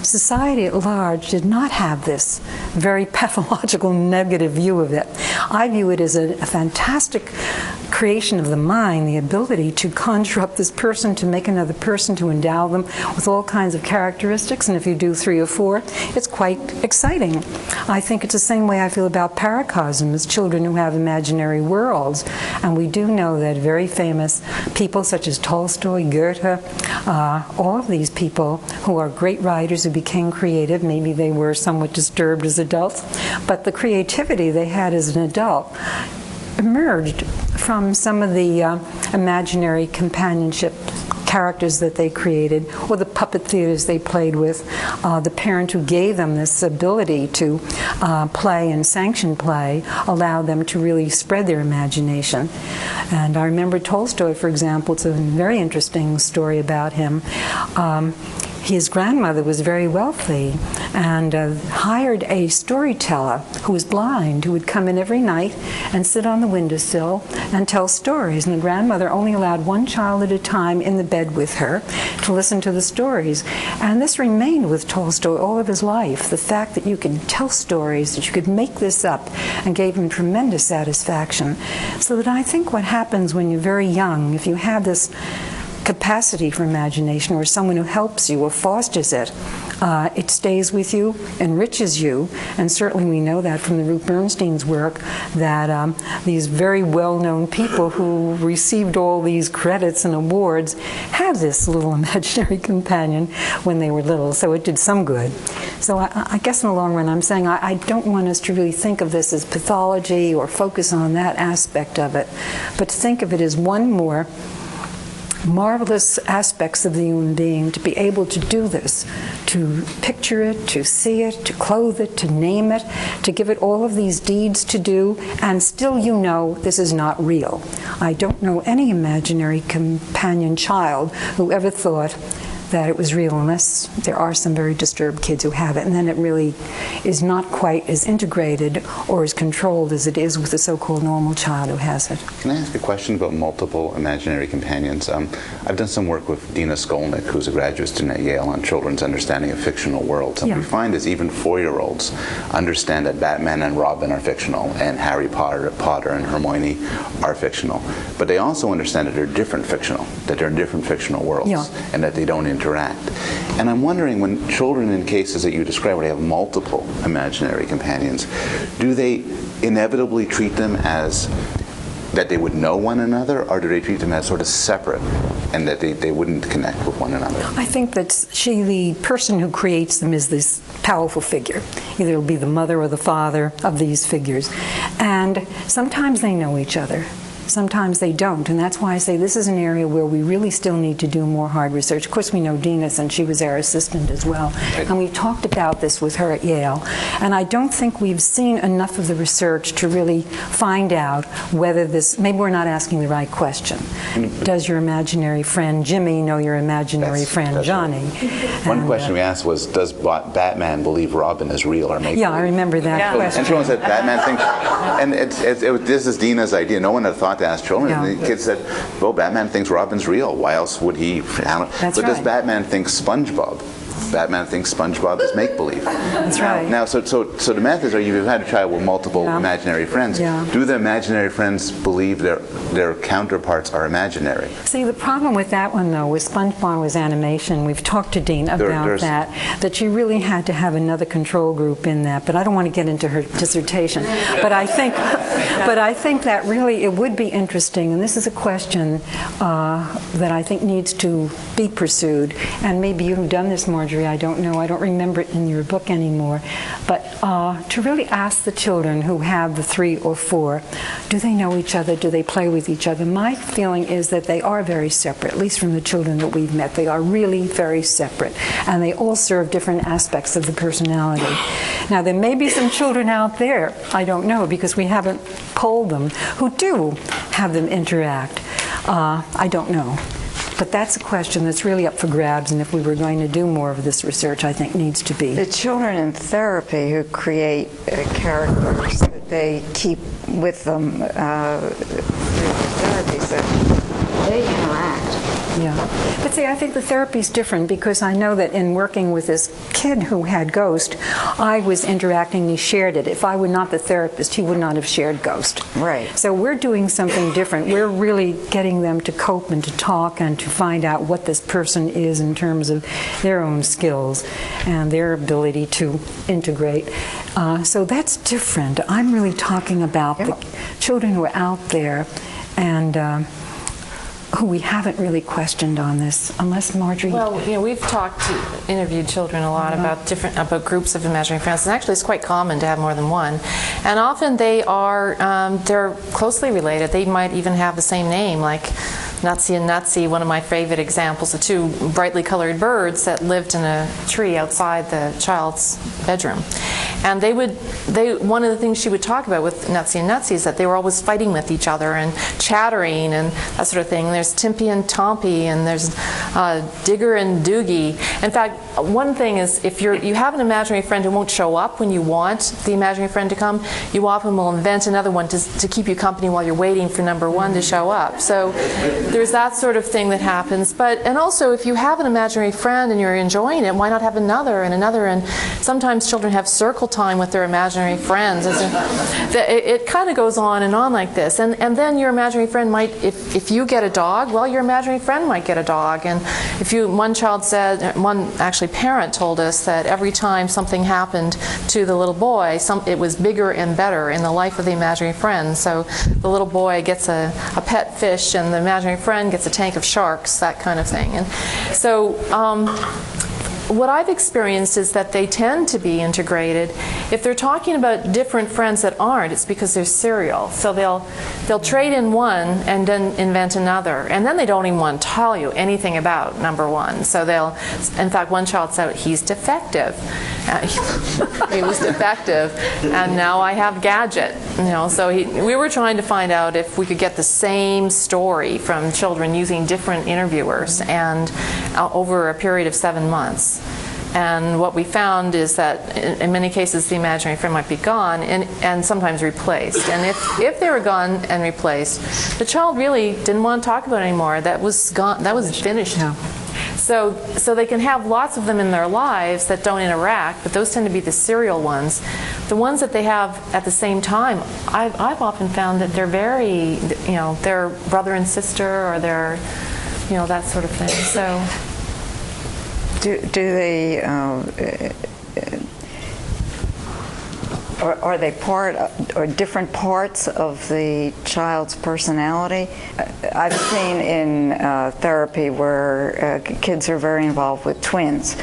society at large did not have this very pathological negative view of it. I view it as a fantastic creation of the mind, the ability to conjure up this person, to make another person, to endow them with all kinds of characteristics. And if you do 3 or 4, it's quite exciting. I think it's the same way I feel about paracosms, children who have imaginary worlds. And we do know that very famous people such as Tolstoy, Goethe, all of these people who are great writers who became creative, maybe they were somewhat disturbed as adults, but the creativity they had as an adult emerged from some of the imaginary companionship characters that they created, or the puppet theaters they played with, the parent who gave them this ability to play and sanction play allowed them to really spread their imagination. And I remember Tolstoy, for example, it's a very interesting story about him. His grandmother was very wealthy and hired a storyteller who was blind, who would come in every night and sit on the windowsill and tell stories. And the grandmother only allowed one child at a time in the bed with her to listen to the stories. And this remained with Tolstoy all of his life, the fact that you can tell stories, that you could make this up, and gave him tremendous satisfaction. So that I think what happens when you're very young, if you have this capacity for imagination, or someone who helps you or fosters it, it stays with you, enriches you, and certainly we know that from the Ruth Bernstein's work, that these very well-known people who received all these credits and awards had this little imaginary companion when they were little, so it did some good. So I guess in the long run I'm saying I don't want us to really think of this as pathology or focus on that aspect of it, but to think of it as one more marvelous aspects of the human being, to be able to do this, to picture it, to see it, to clothe it, to name it, to give it all of these deeds to do, and still you know this is not real. I don't know any imaginary companion child who ever thought that it was real, unless there are some very disturbed kids who have it, and then it really is not quite as integrated or as controlled as it is with the so-called normal child who has it. Can I ask a question about multiple imaginary companions? I've done some work with Dina Skolnick, who's a graduate student at Yale, on children's understanding of fictional worlds. And what we find is even 4-year-olds understand that Batman and Robin are fictional, and Harry Potter and Hermione are fictional. But they also understand that they're different fictional worlds, and that they don't interact. And I'm wondering, when children in cases that you describe where they have multiple imaginary companions, do they inevitably treat them as that they would know one another, or do they treat them as sort of separate and that they wouldn't connect with one another? I think that the person who creates them is this powerful figure. Either it'll be the mother or the father of these figures. And sometimes they know each other. Sometimes they don't, and that's why I say this is an area where we really still need to do more hard research. Of course, we know Dina, and she was our assistant as well, and we talked about this with her at Yale, and I don't think we've seen enough of the research to really find out whether this, maybe we're not asking the right question. Does your imaginary friend Jimmy know your imaginary friend Johnny? Right. One question we asked was, does Batman believe Robin is real or make-believe? Yeah, I remember that question. And someone said, Batman thinks, and this is Dina's idea, no one had thought to ask children, and the kids said, well, Batman thinks Robin's real. Why else would he? Does Batman think SpongeBob? Batman thinks SpongeBob is make-believe. That's right. Now, so the math is, you've had a child with multiple imaginary friends. Do the imaginary friends believe their counterparts are imaginary? See, the problem with that one, though, with SpongeBob was animation. We've talked to Dean about that she really had to have another control group in that, but I don't want to get into her dissertation. But I think that really it would be interesting, and this is a question that I think needs to be pursued, and maybe you've done this, Marjorie, I don't know, I don't remember it in your book anymore, but to really ask the children who have the 3 or 4, do they know each other, do they play with each other? My feeling is that they are very separate, at least from the children that we've met. They are really very separate, and they all serve different aspects of the personality. Now, there may be some children out there, I don't know, because we haven't polled them, who do have them interact. I don't know. But that's a question that's really up for grabs, and if we were going to do more of this research, I think needs to be. The children in therapy who create characters that they keep with them through the therapy session, they interact. Yeah. But see, I think the therapy's different because I know that in working with this kid who had ghost, I was interacting, he shared it. If I were not the therapist, he would not have shared ghost. Right. So we're doing something different. We're really getting them to cope and to talk and to find out what this person is in terms of their own skills and their ability to integrate. So that's different. I'm really talking about the children who are out there and who we haven't really questioned on this, unless Marjorie. Well, we've interviewed children a lot about groups of imaginary friends, and actually it's quite common to have more than one. And often they're closely related. They might even have the same name, like Nutsy and Nutsy, one of my favorite examples, the two brightly colored birds that lived in a tree outside the child's bedroom. And one of the things she would talk about with Nutsy and Nutsy is that they were always fighting with each other and chattering and that sort of thing. There's Timpy and Tompy, and there's Digger and Doogie. In fact, one thing is if you have an imaginary friend who won't show up when you want the imaginary friend to come, you often will invent another one to keep you company while you're waiting for number one to show up. So there's that sort of thing that happens. And also, if you have an imaginary friend and you're enjoying it, why not have another and another? And sometimes children have circle time with their imaginary friends. It kind of goes on and on like this. And then your imaginary friend might, if you get a dog, well, your imaginary friend might get a dog. And one parent told us that every time something happened to the little boy, it was bigger and better in the life of the imaginary friend. So the little boy gets a pet fish, and the imaginary friend gets a tank of sharks, that kind of thing. And so what I've experienced is that they tend to be integrated. If they're talking about different friends that aren't, it's because they're serial. So they'll trade in one and then invent another, and then they don't even want to tell you anything about number one. So in fact, one child said, he's defective. He was defective, and now I have Gadget. So we were trying to find out if we could get the same story from children using different interviewers, and over a period of 7 months. And what we found is that in many cases the imaginary friend might be gone and sometimes replaced. And if they were gone and replaced, the child really didn't want to talk about it anymore. That was gone. That was finished. Yeah. So they can have lots of them in their lives that don't interact, but those tend to be the serial ones. The ones that they have at the same time, I've often found that they're very, they're brother and sister, or they're, that sort of thing. So. Do they, are they part or different parts of the child's personality? I've seen in therapy where kids are very involved with twins,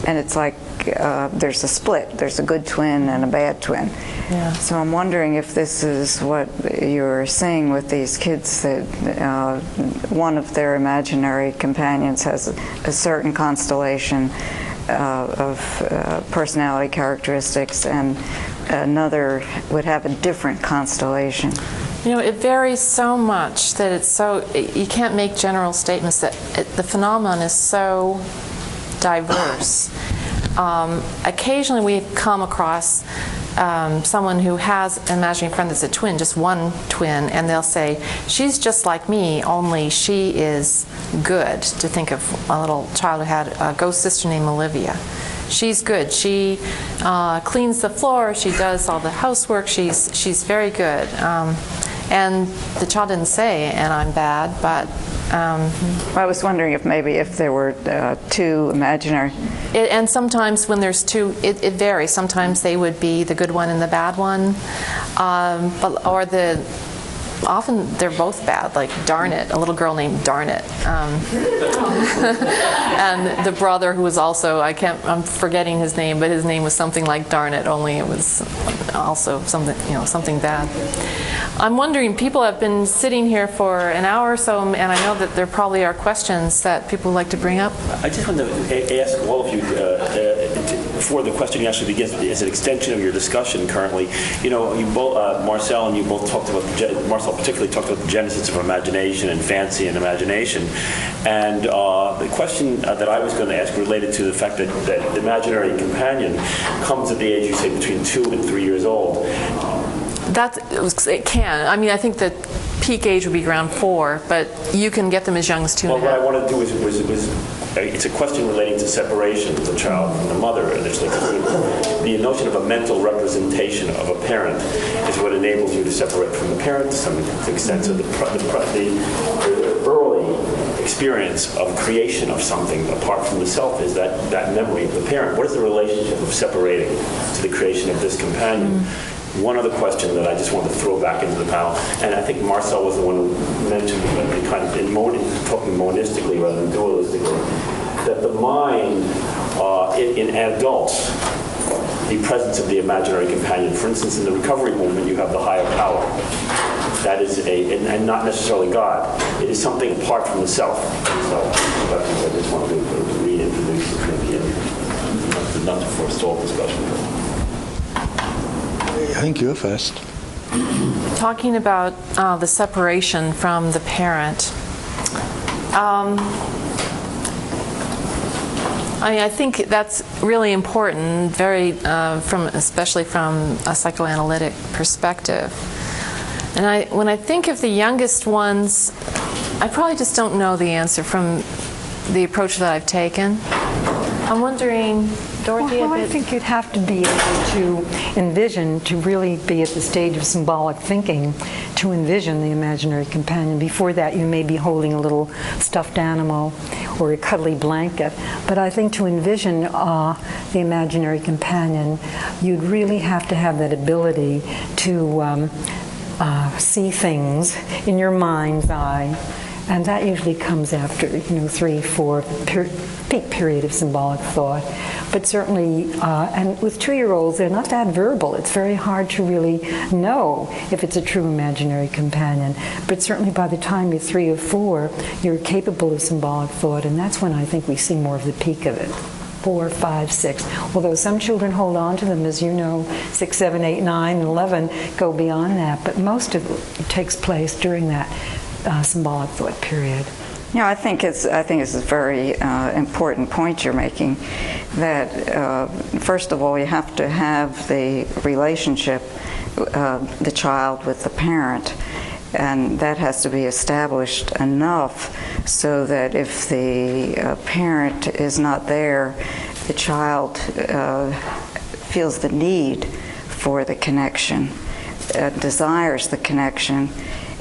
and it's like there's a split. There's a good twin and a bad twin. Yeah. So I'm wondering if this is what you're seeing with these kids, that one of their imaginary companions has a certain constellation of personality characteristics, and another would have a different constellation. It varies so much that you can't make general statements. That the phenomenon is so diverse. Occasionally we come across someone who has an imaginary friend that's a twin, just one twin, and they'll say, she's just like me, only she is good. To think of a little child who had a ghost sister named Olivia. She's good. She cleans the floor. She does all the housework. She's very good. And the child didn't say, and I'm bad, but... I was wondering if there were two imaginary... And sometimes when there's two, it varies. Sometimes they would be the good one and the bad one. Often they're both bad, like Darn-It, a little girl named Darn-It. And the brother who was also, I'm forgetting his name, but his name was something like Darn-It, only it was also something bad. I'm wondering, people have been sitting here for an hour or so, and I know that there probably are questions that people would like to bring up. I just wanted to ask all of you, before the question actually begins, as an extension of your discussion currently, you both, Marcel and you both talked about, Marcel particularly talked about the genesis of imagination and fancy and imagination. And the question that I was going to ask related to the fact that the imaginary companion comes at the age, you say, between 2 and 3 years old. It can. I mean, I think the peak age would be around 4, but you can get them as young as 2 Well, and a half. what I want to do is it's a question relating to separation of the child from the mother. And there's the notion of a mental representation of a parent is what enables you to separate from the parent to some extent. So the early experience of creation of something apart from the self is that memory of the parent. What is the relationship of separating to the creation of this companion? One other question that I just want to throw back into the panel, and I think Marcel was the one who mentioned, kind of talking monistically rather than dualistically, that the mind in adults, the presence of the imaginary companion, for instance, in the recovery movement, you have the higher power. That is and not necessarily God. It is something apart from the self. So I just want to reintroduce it, not to forestall discussion. I think you're first. Talking about the separation from the parent. I think that's really important, especially from a psychoanalytic perspective. And when I think of the youngest ones, I probably just don't know the answer from the approach that I've taken. I'm wondering, Dorothy, well, I think you'd have to be able to envision, to really be at the stage of symbolic thinking, to envision the imaginary companion. Before that, you may be holding a little stuffed animal or a cuddly blanket. But I think to envision the imaginary companion, you'd really have to have that ability to see things in your mind's eye. And that usually comes after, 3, 4, peak period of symbolic thought. But certainly, and with 2-year-olds, they're not that verbal. It's very hard to really know if it's a true imaginary companion. But certainly by the time you're 3 or 4, you're capable of symbolic thought, and that's when I think we see more of the peak of it. 4, 5, 6. Although some children hold on to them, as you know, 6, 7, 8, 9, and 11 go beyond that. But most of it takes place during that symbolic thought period. Yeah, I think it's a very important point you're making. That first of all, you have to have the relationship, the child with the parent, and that has to be established enough so that if the parent is not there, the child feels the need for the connection, desires the connection.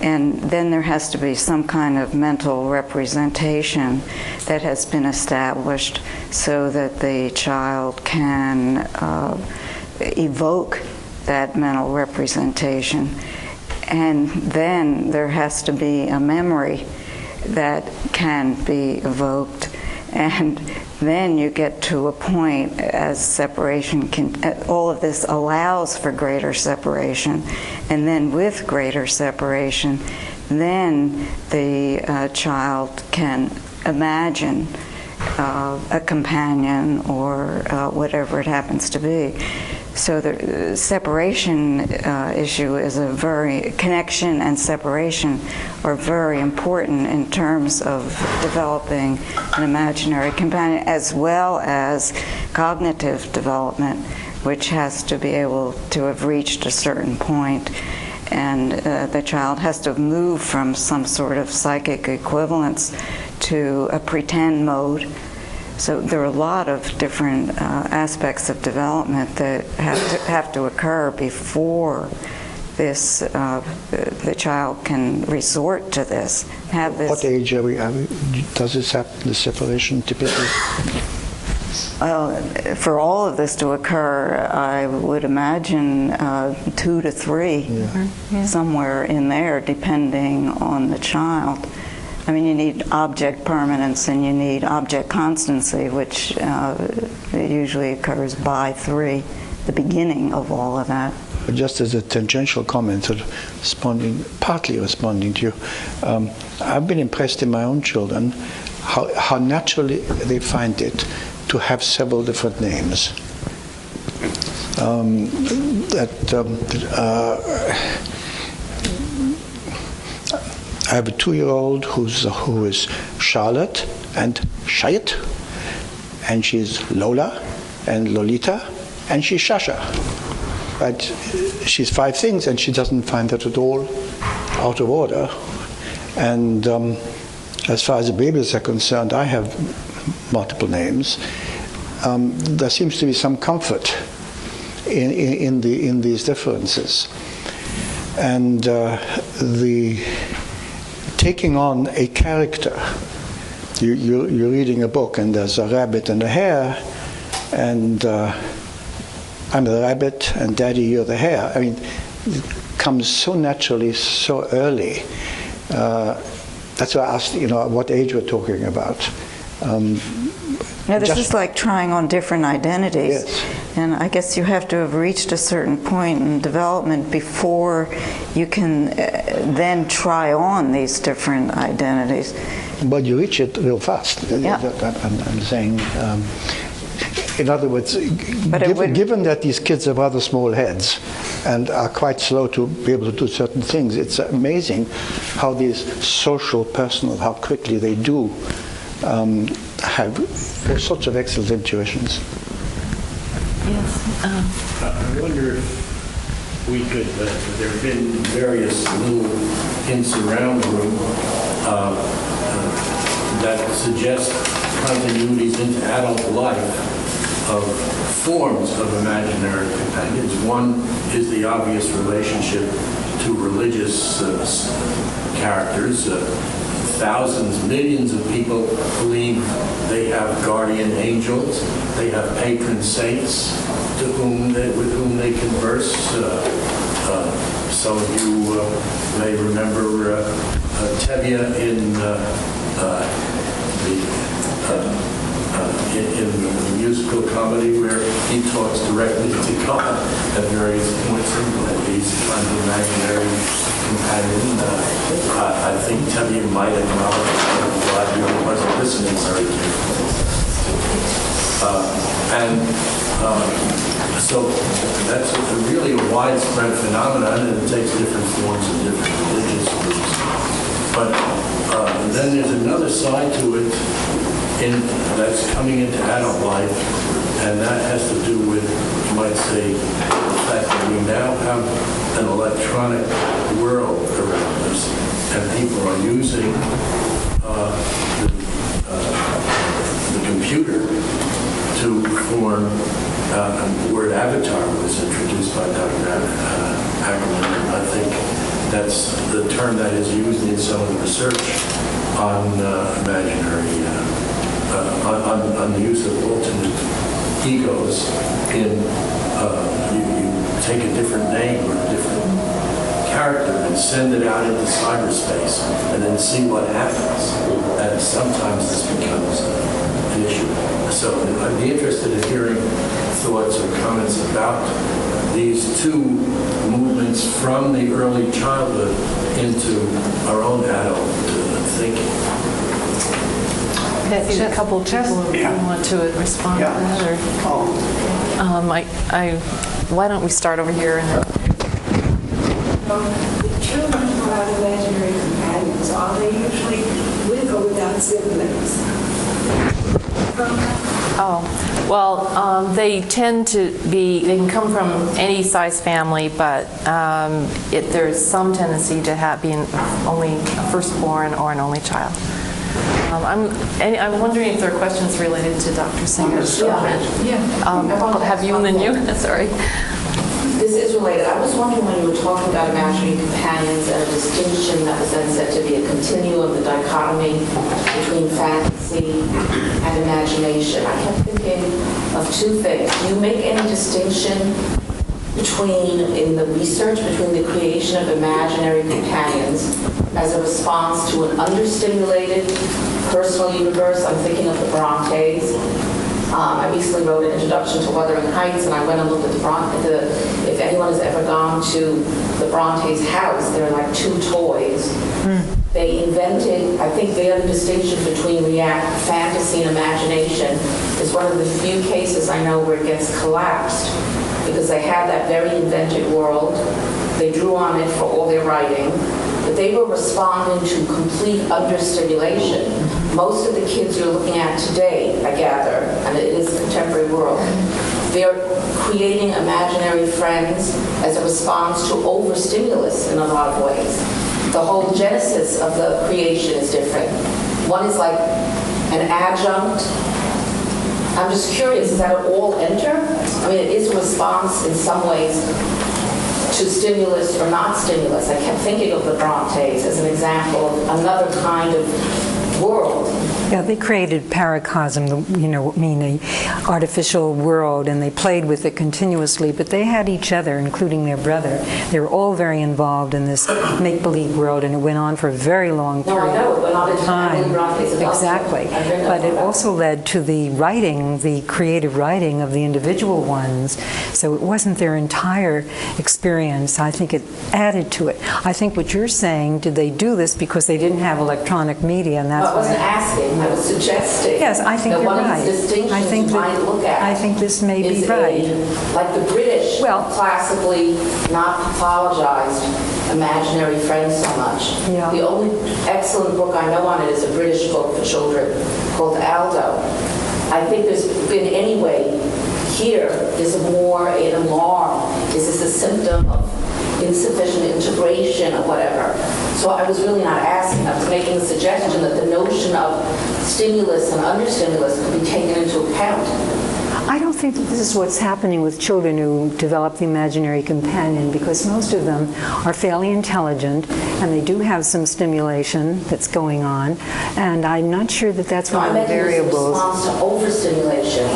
And then there has to be some kind of mental representation that has been established so that the child can evoke that mental representation. And then there has to be a memory that can be evoked. And then you get to a point as separation all of this allows for greater separation. And then with greater separation, then the child can imagine a companion or whatever it happens to be. So the separation issue is connection and separation are very important in terms of developing an imaginary companion, as well as cognitive development, which has to be able to have reached a certain point, and the child has to move from some sort of psychic equivalence to a pretend mode. So there are a lot of different aspects of development that have to occur before this the child can resort to this. What age are we? Does this happen? The separation typically? For all of this to occur, I would imagine 2 to 3, somewhere in there, depending on the child. I mean, you need object permanence and you need object constancy, which usually occurs by 3, the beginning of all of that. But just as a tangential comment, sort of partly responding to you, I've been impressed in my own children how naturally they find it to have several different names. I have a 2-year-old who is Charlotte and Shayet, and she's Lola and Lolita, and she's Shasha. but she's 5 things, and she doesn't find that at all out of order. And as far as the babies are concerned, I have multiple names. There seems to be some comfort in these differences. And the taking on a character. You're reading a book, and there's a rabbit and a hare, and I'm the rabbit, and Daddy, you're the hare. I mean, it comes so naturally, so early. That's why I asked, what age we're talking about. This is like trying on different identities. Yes. And I guess you have to have reached a certain point in development before you can then try on these different identities. But you reach it real fast. Yeah. I'm saying, in other words, given that these kids have rather small heads and are quite slow to be able to do certain things, it's amazing how these social, personal, how quickly they do have all sorts of excellent intuitions. Yes. I wonder if we could, there have been various little hints around the room that suggest continuities into adult life of forms of imaginary companions. One is the obvious relationship to religious characters. Thousands, millions of people believe they have guardian angels, they have patron saints with whom they converse. Some of you may remember Tevye in the musical comedy where he talks directly to God at various points in these kind of imaginary companion. I think Tevye might acknowledge that God really wasn't listening very carefully. So that's really a widespread phenomenon, and it takes different forms in different religious groups. But then there's another side to it that's coming into adult life, and that has to do with, you might say, the fact that we now have an electronic world around us, and people are using the computer to form. The word avatar was introduced by Dr. Ackermann, and I think that's the term that is used in some of the research on imaginary, on the use of alternate egos in, you take a different name or a different character and send it out into cyberspace and then see what happens. And sometimes this becomes an issue. So I'd be interested in hearing thoughts or comments about these two movements from the early childhood into our own adult thinking. I see a couple of people who want to respond to that. Or, why don't we start over here? And the children who have imaginary companions, are they usually with or without siblings? Oh, well, they tend to be, they can come from any size family, but there's some tendency to be only a firstborn or an only child. I'm wondering if there are questions related to Dr. Singer's comment. Have you and then you? Sorry. This is related. I was wondering when you were talking about imaginary companions and a distinction that was then said to be a continuum, the dichotomy between fantasy and imagination. I kept thinking of two things. Do you make any distinction in the research between the creation of imaginary companions as a response to an understimulated personal universe? I'm thinking of the Brontes. I recently wrote an introduction to Wuthering Heights, and I went and looked at if anyone has ever gone to the Brontes' house, there are like 2 toys. They invented, I think the other distinction between fantasy and imagination is one of the few cases I know where it gets collapsed, because they had that very invented world. They drew on it for all their writing, but they were responding to complete understimulation. Most of the kids you're looking at today, I gather, and it is a contemporary world, They're creating imaginary friends as a response to overstimulus in a lot of ways. The whole genesis of the creation is different. One is like an adjunct. I'm just curious, does that all enter? I mean, it is a response in some ways to stimulus or not stimulus. I kept thinking of the Brontes as an example of another kind of world. Yeah, they created paracosm, the artificial world, and they played with it continuously, but they had each other, including their brother. They were all very involved in this make-believe world, and it went on for a very long period I know, it went on into time. Bronte's Exactly. But it also led to the writing, the creative writing of the individual ones, so it wasn't their entire experience. I think it added to it. I think what you're saying, did they do this because they didn't have electronic media, and that's I wasn't asking. I was suggesting yes, I think that you're one right. of these distinctions I think you might look at. I think this may be is right. Like the British, classically not pathologized imaginary friends so much. Yeah. The only excellent book I know on it is a British book for children called Aldo. I think there's been anyway here there's more an alarm. Is this a symptom of insufficient integration or whatever? So I was really not asking. I was making a suggestion that the notion of stimulus and understimulus could be taken into account. I don't think that this is what's happening with children who develop the imaginary companion, because most of them are fairly intelligent and they do have some stimulation that's going on, and I'm not sure that that's one of the variables. I meant in response to overstimulation.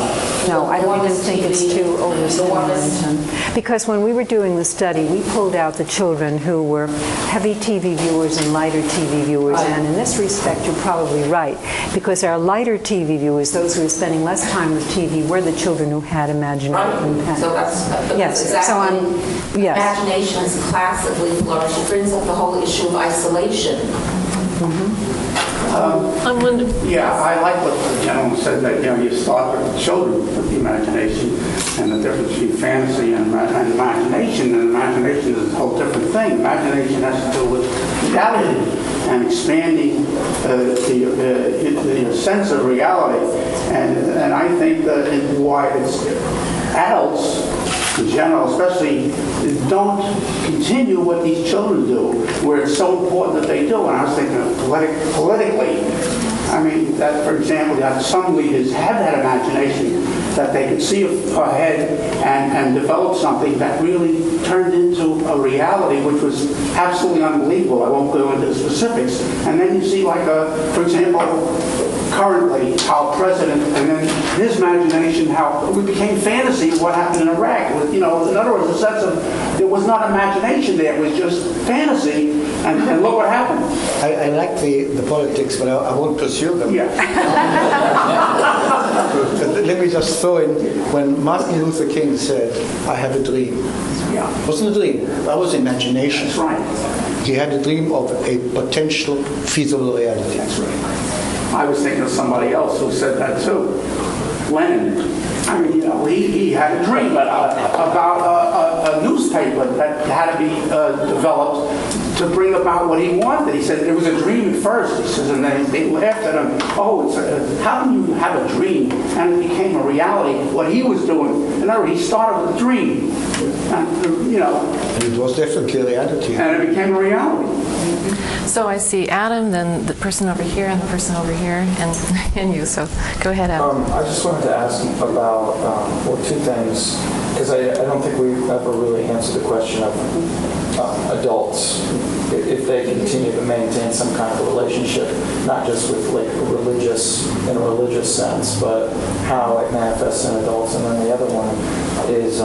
No, I don't even think it's too overstimulation. Because when we were doing the study, we pulled out the children who were heavy TV viewers and lighter TV viewers, and in this respect, you're probably right, because our lighter TV viewers, those who were spending less time with TV, were the children who had imaginary companions. So that's yes. exactly. So yes. Imagination is classically flourished. It brings up the whole issue of isolation. I'm wondering. Yeah, I like what the gentleman said, that you start with the children with the imagination, and the difference between fantasy and imagination. And imagination is a whole different thing. Imagination has to do with reality and expanding the sense of reality. And I think that why it's adults in general, especially, don't continue what these children do, where it's so important that they do. And I was thinking of politically, I mean, that, for example, that some leaders have that imagination that they could see ahead and develop something that really turned into a reality which was absolutely unbelievable. I won't go into specifics. And then you see, like, for example, currently, our president, and then his imagination, how it became fantasy what happened in Iraq. In other words, a sense of, there was not imagination there, it was just fantasy, and look what happened. I like the politics, but I won't pursue them. Yeah. But let me just throw in, when Martin Luther King said, "I have a dream." Yeah. It wasn't a dream, that was imagination. That's right. He had a dream of a potential feasible reality. That's right. I was thinking of somebody else who said that too. Lenin. I mean, he had a dream about a newspaper that had to be developed to bring about what he wanted. He said it was a dream at first. He says, and they laughed at him. Oh, how can you have a dream? And it became a reality. What he was doing. In other words, he started with a dream, and And it was definitely a reality. and it became a reality. So I see Adam, then the person over here, and the person over here, and you. So go ahead, Adam. I just wanted to ask about, two things, because I don't think we've ever really answered the question of adults, if they continue to maintain some kind of a relationship, not just with in a religious sense, but how it manifests in adults. And then the other one is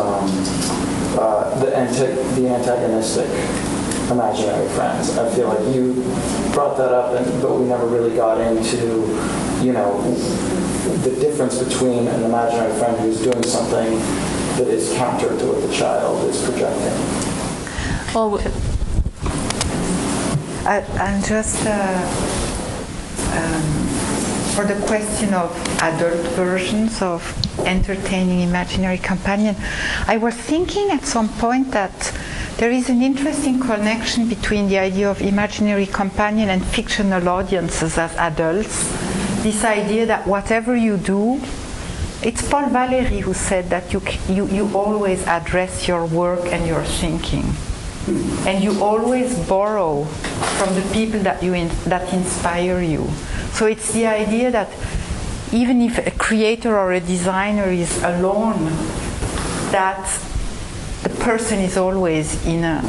the antagonistic imaginary friends. I feel like you brought that up, but we never really got into, the difference between an imaginary friend who's doing something that is counter to what the child is projecting. Well, I'm just for the question of adult versions of entertaining imaginary companion, I was thinking at some point that there is an interesting connection between the idea of imaginary companion and fictional audiences as adults. This idea that whatever you do, it's Paul Valéry who said that you always address your work and your thinking. And you always borrow from the people that inspire you. So it's the idea that even if a creator or a designer is alone, that the person is always in a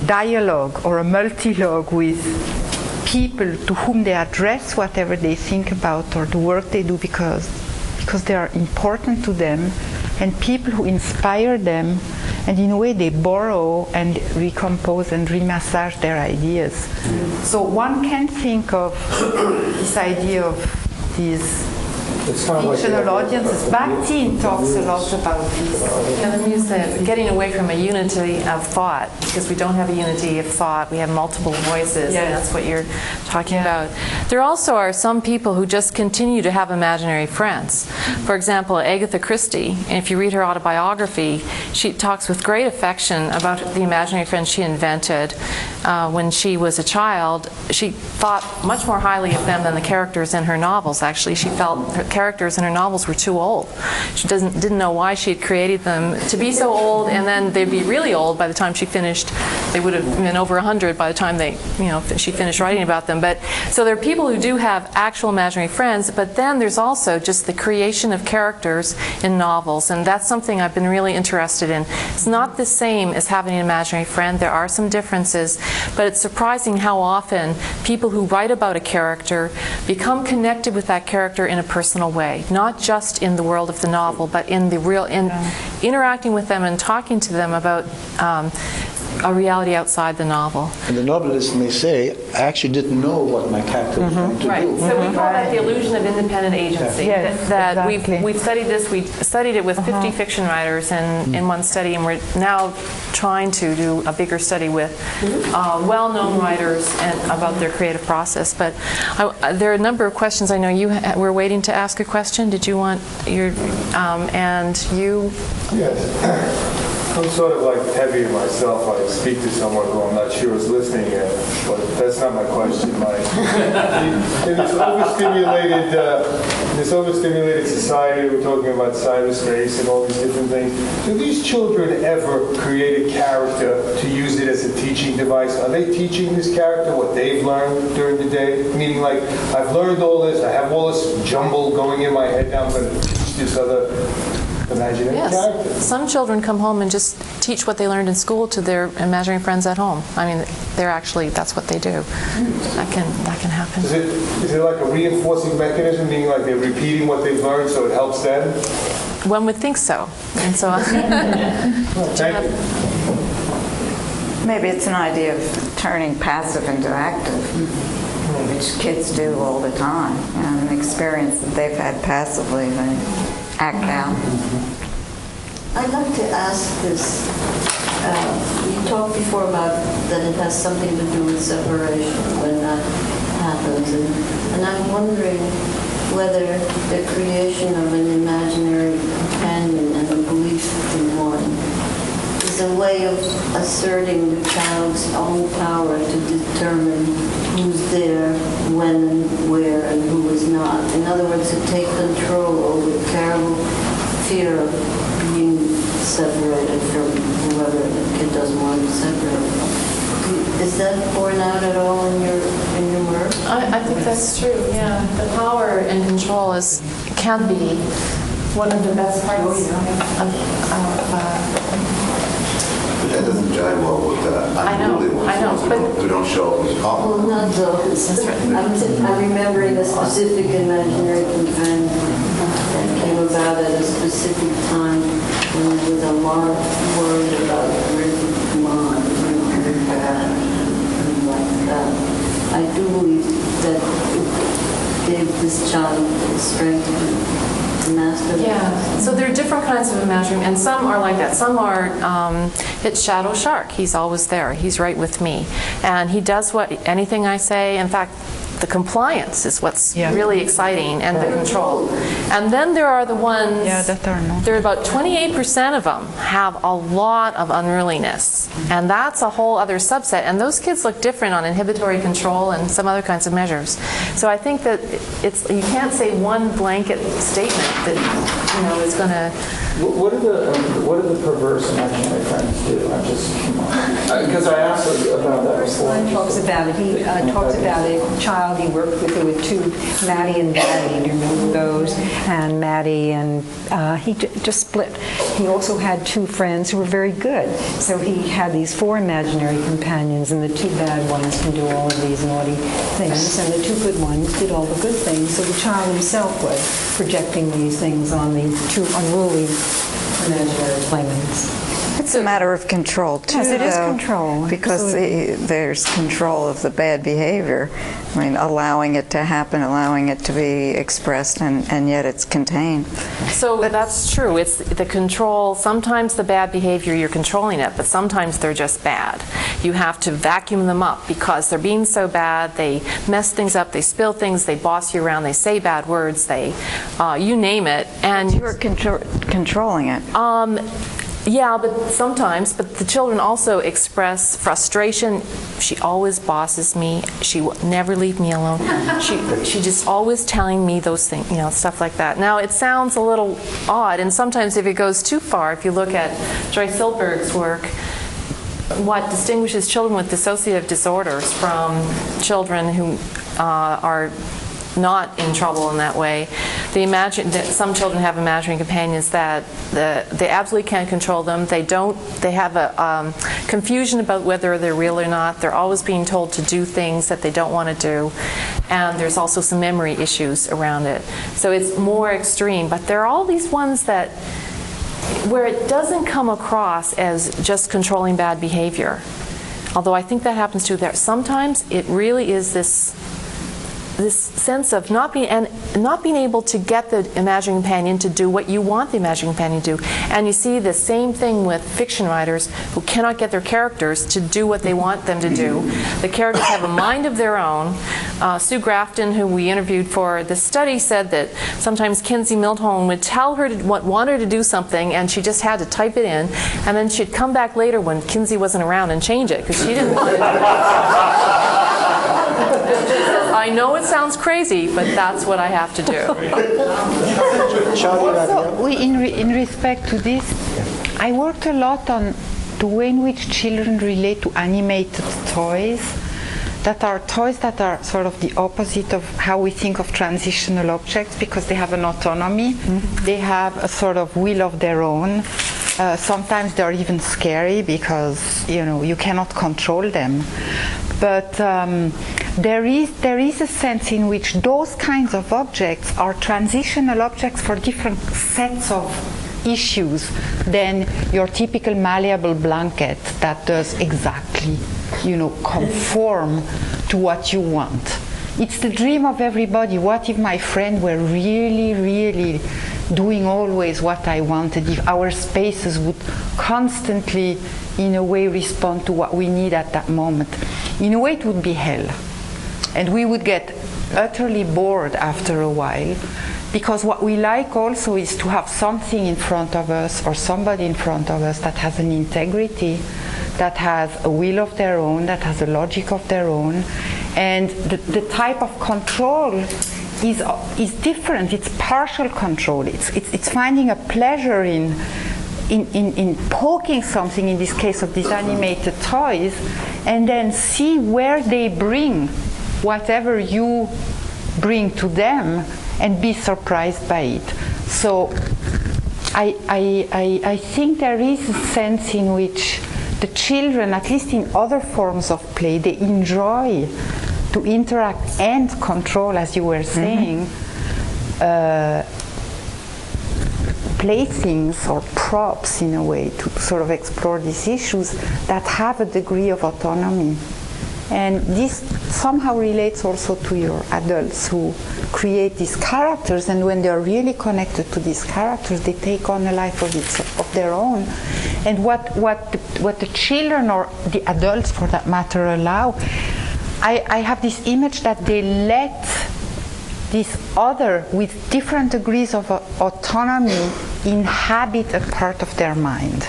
dialogue or a multilogue with people to whom they address whatever they think about or the work they do because they are important to them, and people who inspire them, and in a way they borrow and recompose and remassage their ideas. So one can think of this idea of these fictional audiences. Bakhtin talks a lot about this. Yeah, let me use that. Getting away from a unity of thought, because we don't have a unity of thought. We have multiple voices, and that's what you're talking about. There also are some people who just continue to have imaginary friends. For example, Agatha Christie, and if you read her autobiography, she talks with great affection about the imaginary friends she invented when she was a child. She thought much more highly of them than the characters in her novels, actually. She felt her characters in her novels were too old. She didn't know why she had created them to be so old, and then they'd be really old by the time she finished. They would have been over 100 by the time she finished writing about them. But so there are people who do have actual imaginary friends, but then there's also just the creation of characters in novels, and that's something I've been really interested in. It's not the same as having an imaginary friend. There are some differences, but it's surprising how often people who write about a character become connected with that character in a personal way, not just in the world of the novel, but in the real, interacting with them and talking to them about a reality outside the novel. And the novelist may say, I actually didn't know what my character was going to do. So we call that the illusion of independent agency. Yes, that exactly. we've studied this. We studied it with 50 fiction writers in one study, and we're now trying to do a bigger study with well-known writers and about their creative process. But there are a number of questions. I know you were waiting to ask a question. Did you want your and you? Yes. I'm sort of like heavy myself. I speak to someone who I'm not sure is listening, but that's not my question. In this overstimulated society, we're talking about cyberspace and all these different things. Do these children ever create a character to use it as a teaching device? Are they teaching this character what they've learned during the day? Meaning, like, I've learned all this, I have all this jumble going in my head, now I'm going to teach this other imaginary character. Some children come home and just teach what they learned in school to their imaginary friends at home. I mean, that's what they do. That can happen. Is it like a reinforcing mechanism, meaning like they're repeating what they've learned so it helps them? One would think so. And so Thank you. Maybe it's an idea of turning passive into active, which kids do all the time. And an experience that they've had passively, they act out. I'd like to ask this. You talked before about that it has something to do with separation when that happens. And I'm wondering whether the creation of an imaginary companion and the belief in one is a way of asserting the child's own power to determine who's there, when and where, and who is not. In other words, to take control over the terrible fear of being separated from whoever the kid doesn't want to be separated. Is that borne out at all in your work? I think that's true. Yeah, the power and control can be one of the best parts that doesn't jive well with who don't show up as Well, not those. I'm remembering a specific imaginary companion that came about at a specific time when there was a lot worried about where the mom and like that. I do believe that it gave this child the strength to master that. Yeah, so there are different kinds of imagining, and some are like that. Some are, it's Shadow Shark. He's always there. He's right with me. And he does anything I say. In fact, the compliance is what's really exciting, and the control. And then there are the ones, there are about 28% of them have a lot of unruliness. And that's a whole other subset. And those kids look different on inhibitory control and some other kinds of measures. So I think that you can't say one blanket statement that is going to. What do the perverse imaginary friends do? I'm just, because I asked about that before. He talks about it. He talks about a child he worked with. There were two, Maddie and Daddy. Do you remember those? And Maddie and he just split. He also had two friends who were very good. So he had these 4 imaginary companions, and the 2 bad ones can do all of these naughty things, and the 2 good ones did all the good things. So the child himself was projecting these things on the 2 unruly imaginary playments. It's a matter of control, too, yes, it is though, control. because there's control of the bad behavior. I mean, allowing it to happen, allowing it to be expressed, and yet it's contained. So that's true. It's the control. Sometimes the bad behavior, you're controlling it, but sometimes they're just bad. You have to vacuum them up because they're being so bad. They mess things up. They spill things. They boss you around. They say bad words. They, you name it. And you're controlling it. Yeah, but sometimes. But the children also express frustration. She always bosses me. She will never leave me alone. She just always telling me those things, stuff like that. Now, it sounds a little odd, and sometimes if it goes too far, if you look at Joyce Silberg's work, what distinguishes children with dissociative disorders from children who are not in trouble in that way. They imagine that some children have imaginary companions that they absolutely can't control them. They have a confusion about whether they're real or not. They're always being told to do things that they don't want to do. And there's also some memory issues around it. So it's more extreme. But there are all these ones that where it doesn't come across as just controlling bad behavior. Although I think that happens too. There sometimes it really is this sense of not being able to get the imaginary companion to do what you want the imaginary companion to do. And you see the same thing with fiction writers who cannot get their characters to do what they want them to do. The characters have a mind of their own. Sue Grafton, who we interviewed for the study, said that sometimes Kinsey Miltholm would tell her want her to do something, and she just had to type it in, and then she'd come back later when Kinsey wasn't around and change it because she didn't want it. I know it sounds crazy, but that's what I have to do. Also, in respect to this, I worked a lot on the way in which children relate to animated toys that are sort of the opposite of how we think of transitional objects, because they have an autonomy. Mm-hmm. They have a sort of will of their own. Sometimes they're even scary because you cannot control them. But there is a sense in which those kinds of objects are transitional objects for different sets of issues than your typical malleable blanket that does exactly, conform to what you want. It's the dream of everybody. What if my friend were really, really doing always what I wanted? If our spaces would constantly, in a way, respond to what we need at that moment. In a way, it would be hell. And we would get utterly bored after a while, because what we like also is to have something in front of us or somebody in front of us that has an integrity, that has a will of their own, that has a logic of their own. And the type of control is different. It's partial control. It's finding a pleasure in poking something, in this case of these animated toys, and then see where they bring whatever you bring to them and be surprised by it. So I think there is a sense in which the children, at least in other forms of play, they enjoy to interact and control, as you were saying, playthings or props, in a way, to sort of explore these issues that have a degree of autonomy. And this somehow relates also to your adults who create these characters, and when they're really connected to these characters, they take on a life of their own. And what the children, or the adults for that matter, allow I have this image that they let this other with different degrees of autonomy inhabit a part of their mind.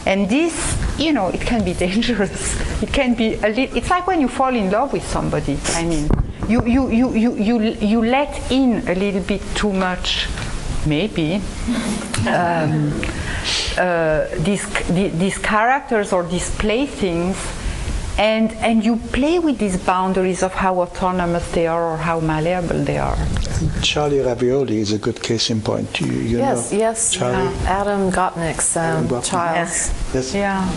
And this, it can be dangerous. It can be it's like when you fall in love with somebody. I mean, you let in a little bit too much, maybe, these characters or these playthings, and you play with these boundaries of how autonomous they are or how malleable they are. Charlie Ravioli is a good case in point. You know Charlie? Adam Gopnik's child. Yes. Yeah.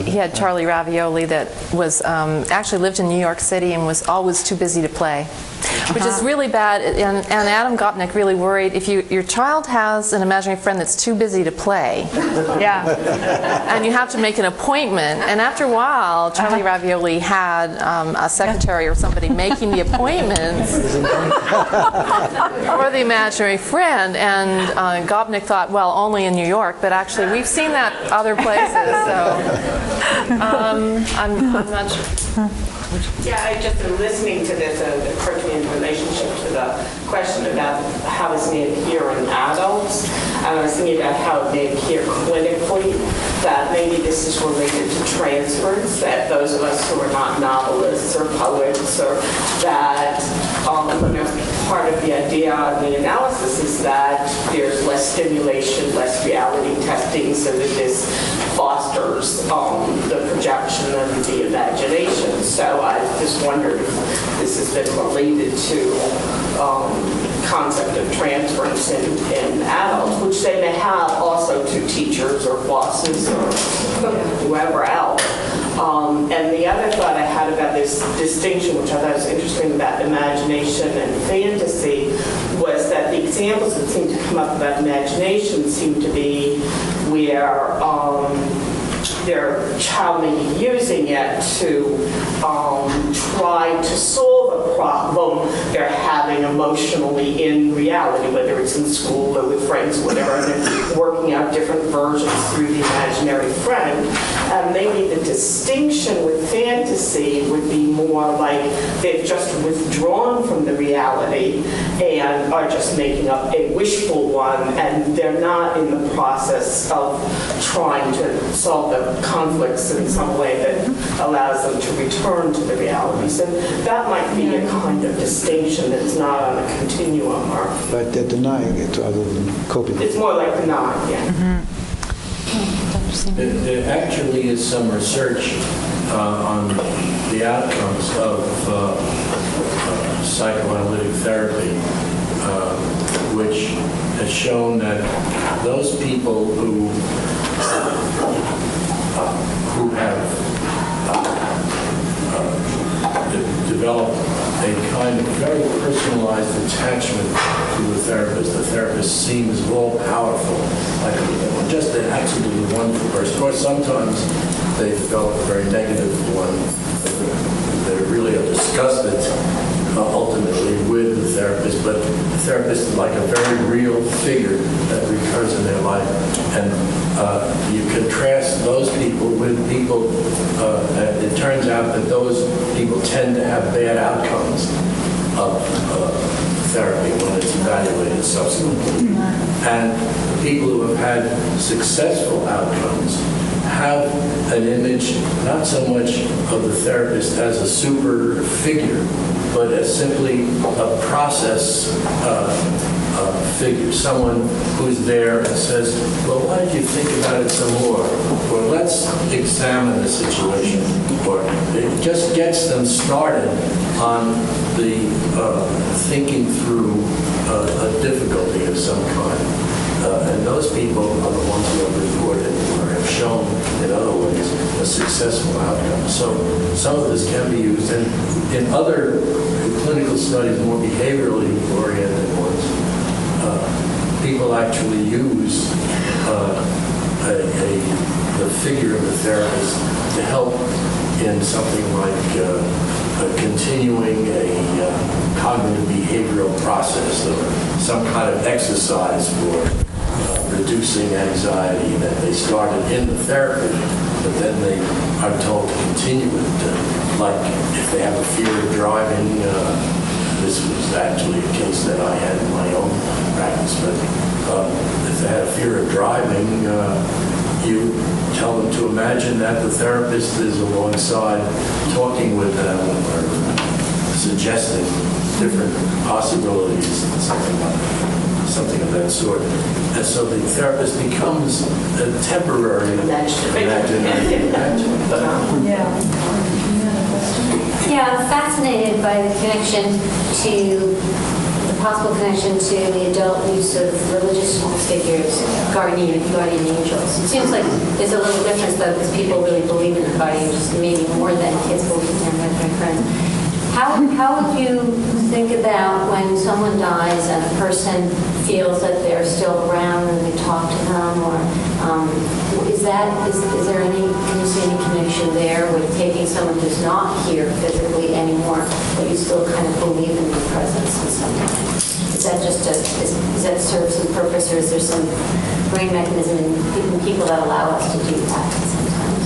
He had Charlie Ravioli that was actually lived in New York City and was always too busy to play, which is really bad. And Adam Gopnik really worried if your child has an imaginary friend that's too busy to play. And you have to make an appointment. And after a while, Charlie Ravioli had a secretary or somebody making the appointments for the imaginary friend. And Gopnik thought, well, only in New York, but actually we've seen that other places. So I'm not sure. Yeah, just listening to this occurred to me in relationship to the question about how this may appear in adults. And I was thinking about how it may appear clinically, that maybe this is related to transference, that those of us who are not novelists or poets, or that part of the idea of the analysis is that there's less stimulation, less reality testing, so that this fosters the projection and the imagination. So I just wondered if this has been related to concept of transference in adults, which they may have also to teachers or bosses or whoever else. And the other thought I had about this distinction, which I thought was interesting about imagination and fantasy, was that the examples that seem to come up about imagination seem to be where their child may be using it to try to solve a problem they're having emotionally in reality, whether it's in school or with friends or whatever, and they're working out different versions through the imaginary friend. Maybe the distinction with fantasy would be more like they've just withdrawn from the reality and are just making up a wishful one, and they're not in the process of trying to solve the conflicts in some way that allows them to return to the reality. So that might be a kind of distinction that's not on a continuum. But they're denying it rather than coping. It's more like denying, yeah. There actually is some research on the outcomes of psychoanalytic therapy, which has shown that those people who have developed a kind of very personalized attachment to the therapist seems all-powerful, like just an absolutely wonderful person. Of course, sometimes they develop a very negative one. They really are disgusted ultimately with the therapist, but the therapist is like a very real figure that recurs in their life. And you contrast those people with people, it turns out that those people tend to have bad outcomes of therapy when it's evaluated subsequently. And the people who have had successful outcomes have an image not so much of the therapist as a super figure, but as simply a process figure, someone who's there and says, well, why don't you think about it some more? Or let's examine the situation. Or it just gets them started on the thinking through a difficulty of some kind. And those people are the ones who have reported or have shown in other ways a successful outcome. So some of this can be used. And in other clinical studies, more behaviorally oriented ones, people actually use the figure of the therapist to help in something like continuing a cognitive behavioral process or some kind of exercise for reducing anxiety that they started in the therapy, but then they are told to continue it. Like if they have a fear of driving, this was actually a case that I had in my own practice, but if they had a fear of driving, you tell them to imagine that the therapist is alongside talking with them or suggesting different possibilities and something of that sort. And so the therapist becomes a temporary imaginary. Yeah, I'm fascinated by the connection to the possible connection to the adult use of religious figures, guardian angels. It seems like there's a little difference though, because people really believe in the guardian angels, maybe more than kids believe in their friends. How would you think about when someone dies and a person feels that they're still around and they talk to them, or is there any, can you see any connection there with taking someone who's not here physically anymore, but you still kind of believe in their presence in some way? Is that just does that serve some purpose, or is there some brain mechanism in people that allow us to do that sometimes?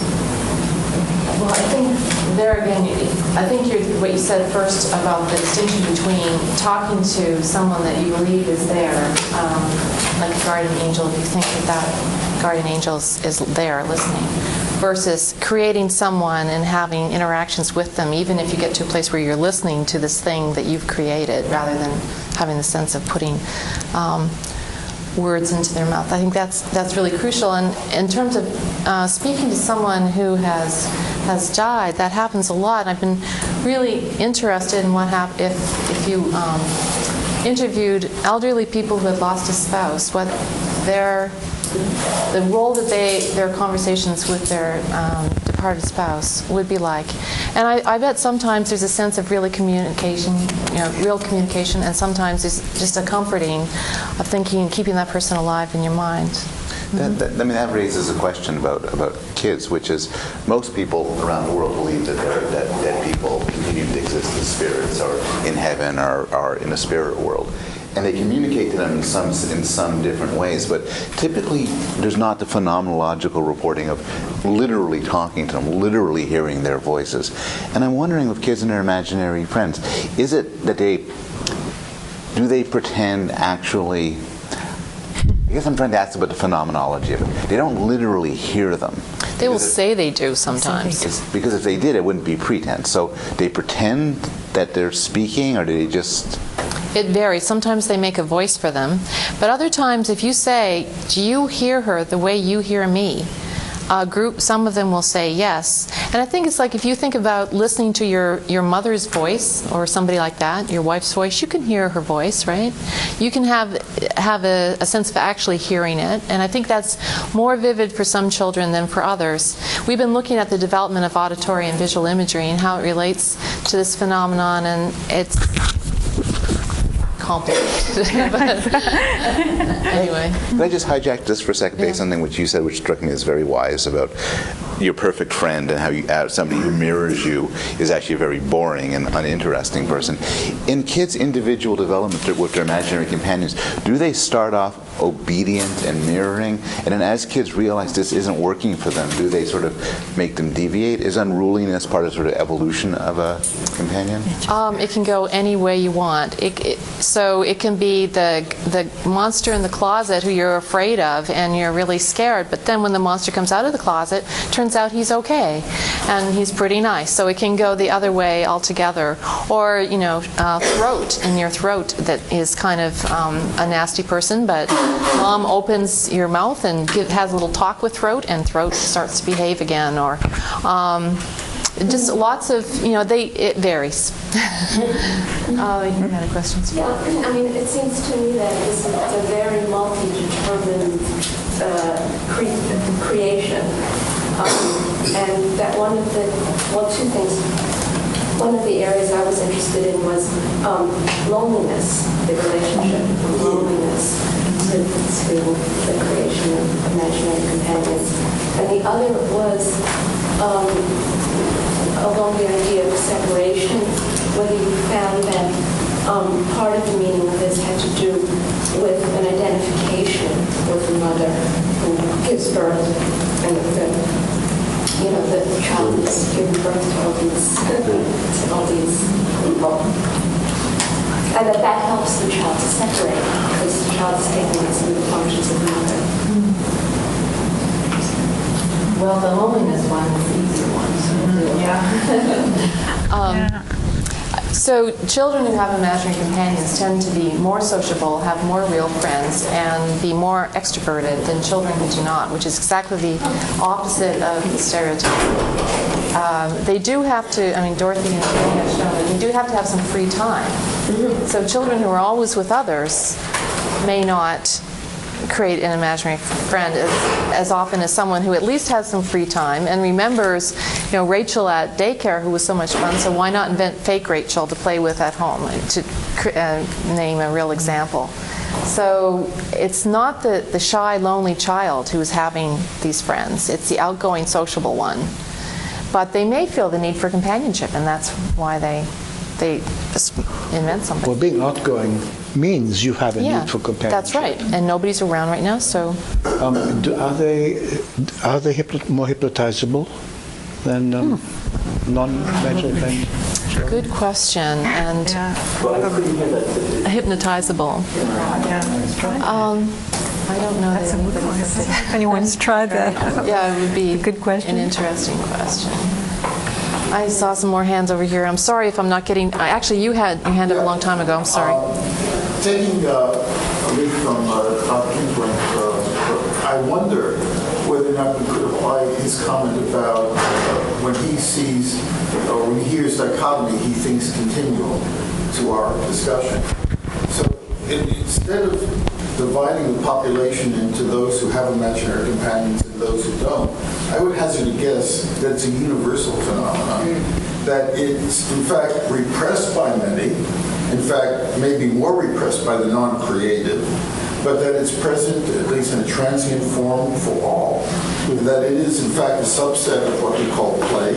Well, I think there again, I think what you said first about the distinction between talking to someone that you believe is there, like a guardian angel, if you think that guardian angel is there listening, versus creating someone and having interactions with them, even if you get to a place where you're listening to this thing that you've created, rather than having the sense of putting words into their mouth. I think that's really crucial. And in terms of speaking to someone who has died, that happens a lot. And I've been really interested in what happens if you interviewed elderly people who had lost a spouse, what the role that their conversations with their departed spouse would be like. And I bet sometimes there's a sense of real communication, and sometimes it's just a comforting of thinking, keeping that person alive in your mind. That raises a question about kids, which is most people around the world believe that dead people continue to exist as spirits, or in heaven, or in a spirit world. And they communicate to them in some different ways, but typically there's not the phenomenological reporting of literally talking to them, literally hearing their voices. And I'm wondering with kids and their imaginary friends, is it that do they pretend actually? I guess I'm trying to ask about the phenomenology of it. They don't literally hear them. They will say they do sometimes. Because if they did, it wouldn't be pretense. So they pretend that they're speaking, or do they just... It varies. Sometimes they make a voice for them. But other times, if you say, do you hear her the way you hear me? Some of them will say yes. And I think it's like if you think about listening to your mother's voice, or somebody like that, your wife's voice, you can hear her voice, right? You can have a sense of actually hearing it. And I think that's more vivid for some children than for others. We've been looking at the development of auditory and visual imagery and how it relates to this phenomenon, and it's complicated. Anyway. Can I just hijack this for a second, based on something which you said, which struck me as very wise, about your perfect friend and how somebody who mirrors you is actually a very boring and uninteresting person. In kids' individual development with their imaginary companions, do they start off obedient and mirroring, and then as kids realize this isn't working for them, do they sort of make them deviate? Is unruliness part of sort of evolution of a companion? It can go any way you want. So it can be the monster in the closet who you're afraid of and you're really scared, but then when the monster comes out of the closet, turns out he's okay and he's pretty nice. So it can go the other way altogether. Or, throat in your throat that is kind of a nasty person, but mom opens your mouth and has a little talk with throat, and throat starts to behave again. Or just lots of, it varies. You had a question? Yeah, I mean, it seems to me that this is a very multi-determined creation. And that two things. One of the areas I was interested in was loneliness, the relationship from loneliness to the creation of imaginary companions. And the other was along the idea of separation, whether you found that part of the meaning of this had to do with an identification with a mother who gives birth, and the child is giving birth to all these people. And that helps the child to separate, because the child is taking on some of the functions of the mother. Well, the loneliness one is the easier one. So children who have imaginary companions tend to be more sociable, have more real friends, and be more extroverted than children who do not, which is exactly the opposite of the stereotype. They do have to, Dorothy and Phil have shown that they do have to have some free time. So children who are always with others may not create an imaginary friend as often as someone who at least has some free time and remembers, Rachel at daycare, who was so much fun, so why not invent fake Rachel to play with at home, to name a real example. So it's not the shy, lonely child who is having these friends. It's the outgoing, sociable one. But they may feel the need for companionship, and that's why they just invent something. Well, being outgoing means you have a need for companionship. That's right, and nobody's around right now, so. Are they more hypnotizable than non-imaginary companions? Good question, and hypnotizable. I don't know. That's a good question. If anyone's tried that. Yeah, it would be a good question. An interesting question. I saw some more hands over here. I'm sorry if I'm not getting. Actually, you had your hand up a long time ago. I'm sorry. Taking a lead from Dr. Kinsbourne, I wonder whether or not we could apply his comment about when he sees or when he hears dichotomy, he thinks continuum to our discussion. So instead of dividing the population into those who have imaginary companions and those who don't, I would hazard a guess that it's a universal phenomenon, that it's in fact repressed by many, in fact maybe more repressed by the non-creative, but that it's present, at least in a transient form, for all, and that it is in fact a subset of what we call play,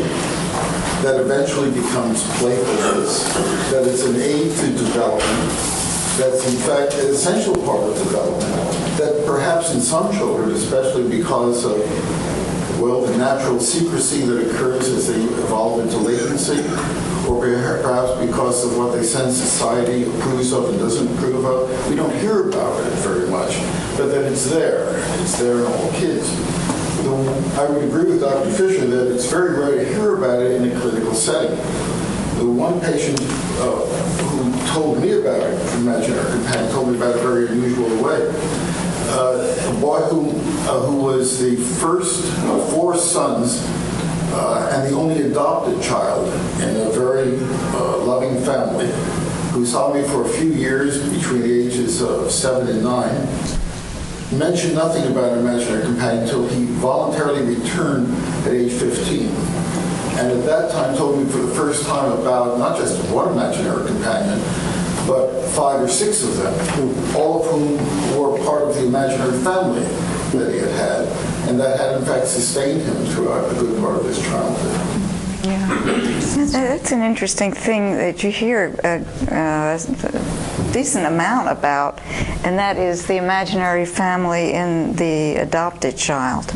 that eventually becomes playfulness, that it's an aid to development, that's in fact an essential part of development, that perhaps in some children, especially because of, well, the natural secrecy that occurs as they evolve into latency, or perhaps because of what they sense society approves of and doesn't approve of, we don't hear about it very much, but that it's there in all kids. I would agree with Dr. Fischer that it's very rare to hear about it in a clinical setting. The one patient who told me about it, imaginary companion, told me about it in a very unusual way. A boy who was the first of 4 sons and the only adopted child in a very loving family, who saw me for a few years between the ages of 7 and 9, mentioned nothing about an imaginary companion until he voluntarily returned at age 15. And at that time told me for the first time about not just one imaginary companion, but 5 or 6 of them, all of whom were part of the imaginary family that he had had, and that had in fact sustained him throughout a good part of his childhood. Yeah, that's an interesting thing that you hear a decent amount about, and that is the imaginary family in the adopted child.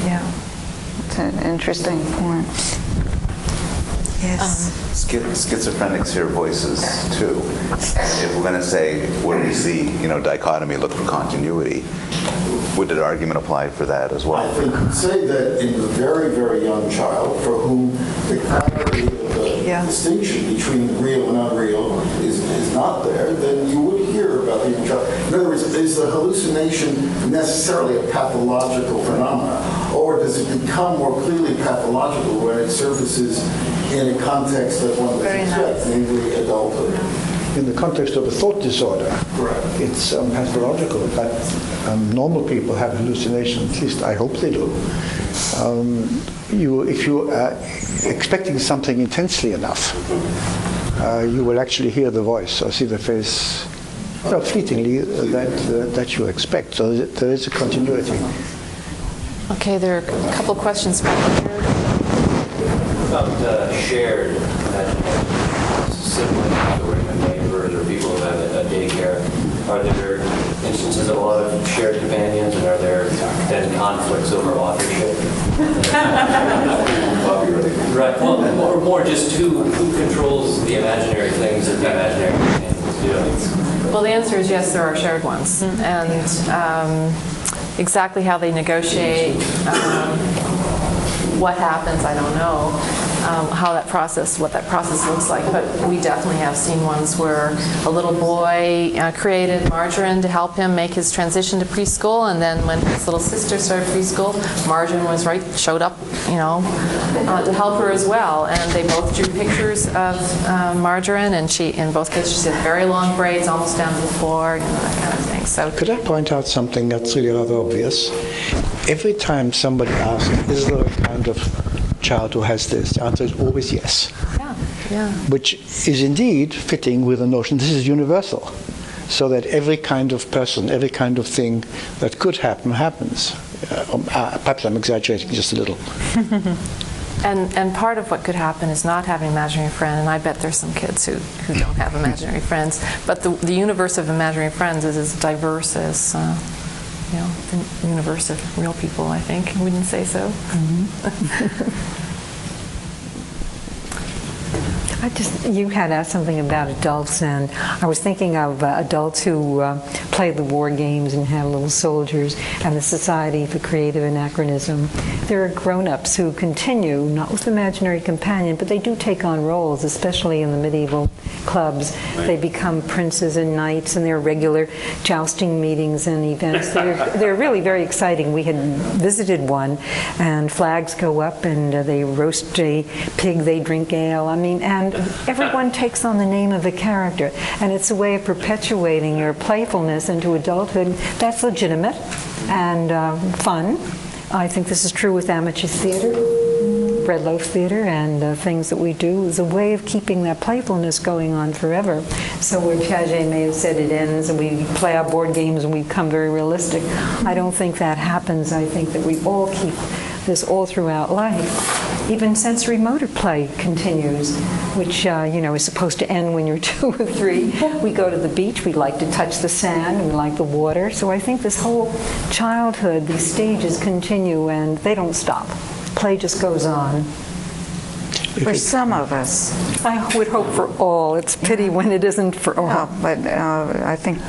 Yeah, it's an interesting point. Yes. Schizophrenics hear voices too. If we're going to say, when we see, dichotomy, look for continuity, would the argument apply for that as well? I think you'd say that in the very, very young child, for whom the clarity of the distinction between real and unreal is not there, then you would hear about the young child. In other words, is the hallucination necessarily a pathological phenomenon, or does it become more clearly pathological when it surfaces in a context that one would expect, namely adulthood? In the context of a thought disorder, it's pathological, but normal people have hallucinations, at least I hope they do. If you are expecting something intensely enough, you will actually hear the voice or see the face fleetingly that you expect. So there is a continuity. Okay, there are a couple of questions back here. About shared imagination. siblings or even neighbors or people who have a daycare, are there instances of a lot of shared companions, and are there then conflicts over authorship? Right. Well, or more just who controls the imaginary things that the imaginary companions do? Well, the answer is yes, there are shared ones. And exactly how they negotiate, what happens, I don't know. What that process looks like, but we definitely have seen ones where a little boy created Marjorie to help him make his transition to preschool, and then when his little sister started preschool, Marjorie showed up, to help her as well, and they both drew pictures of Marjorie, and she, in both cases, she had very long braids almost down to the floor, that kind of thing. So, could I point out something that's really rather obvious? Every time somebody asks, is there a kind of child who has this? The answer is always yes. Yeah. Which is indeed fitting with the notion this is universal, so that every kind of person, every kind of thing that could happen, happens. Perhaps I'm exaggerating just a little. And part of what could happen is not having an imaginary friend, and I bet there's some kids who don't have imaginary friends, but the universe of imaginary friends is as diverse as the universe of real people, I think. Wouldn't say so? Mm-hmm. You had asked something about adults, and I was thinking of adults who play the war games and have little soldiers, and the Society for Creative Anachronism. There are grown-ups who continue, not with imaginary companion, but they do take on roles, especially in the medieval clubs. They become princes and knights, and there are regular jousting meetings and events. They're really very exciting. We had visited one, and flags go up, and they roast a pig, they drink ale. And everyone takes on the name of a character, and it's a way of perpetuating your playfulness into adulthood. That's legitimate and fun. I think this is true with amateur theater, Red Loaf Theater, and things that we do is a way of keeping that playfulness going on forever. So where Piaget may have said it ends and we play our board games and we become very realistic, I don't think that happens. I think that we all keep this all throughout life. Even sensory motor play continues, which is supposed to end when you're 2 or 3. We go to the beach, we like to touch the sand, we like the water. So I think this whole childhood, these stages continue and they don't stop. Play just goes on. For some of us. I would hope for all. It's pity when it isn't for all. No, but I think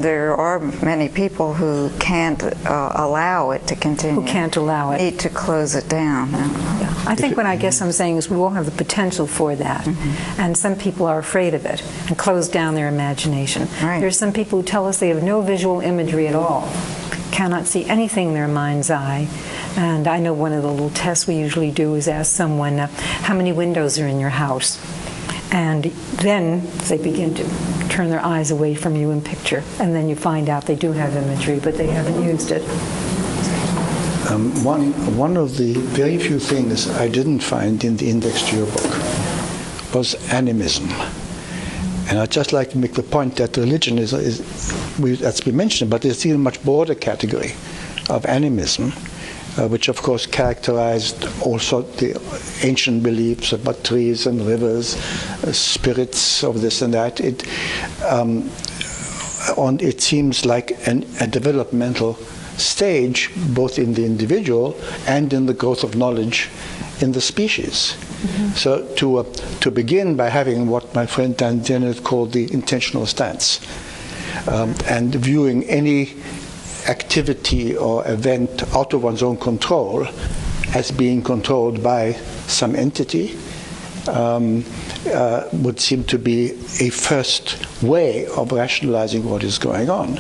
there are many people who can't allow it to continue. Who can't allow it. Need to close it down. Yeah. I think what I guess I'm saying is we all have the potential for that. Mm-hmm. And some people are afraid of it and close down their imagination. Right. There's some people who tell us they have no visual imagery at all, cannot see anything in their mind's eye. And I know one of the little tests we usually do is ask someone, how many windows are in your house? And then they begin to turn their eyes away from you and picture. And then you find out they do have imagery, but they haven't used it. One of the very few things I didn't find in the index to your book was animism. And I'd just like to make the point that religion that's been mentioned, but it's still a much broader category of animism, which of course characterized also the ancient beliefs about trees and rivers, spirits of this and that. It seems like a developmental stage, both in the individual and in the growth of knowledge in the species. Mm-hmm. So to begin by having what my friend Dan Dennett called the intentional stance, and viewing any activity or event out of one's own control as being controlled by some entity would seem to be a first way of rationalizing what is going on,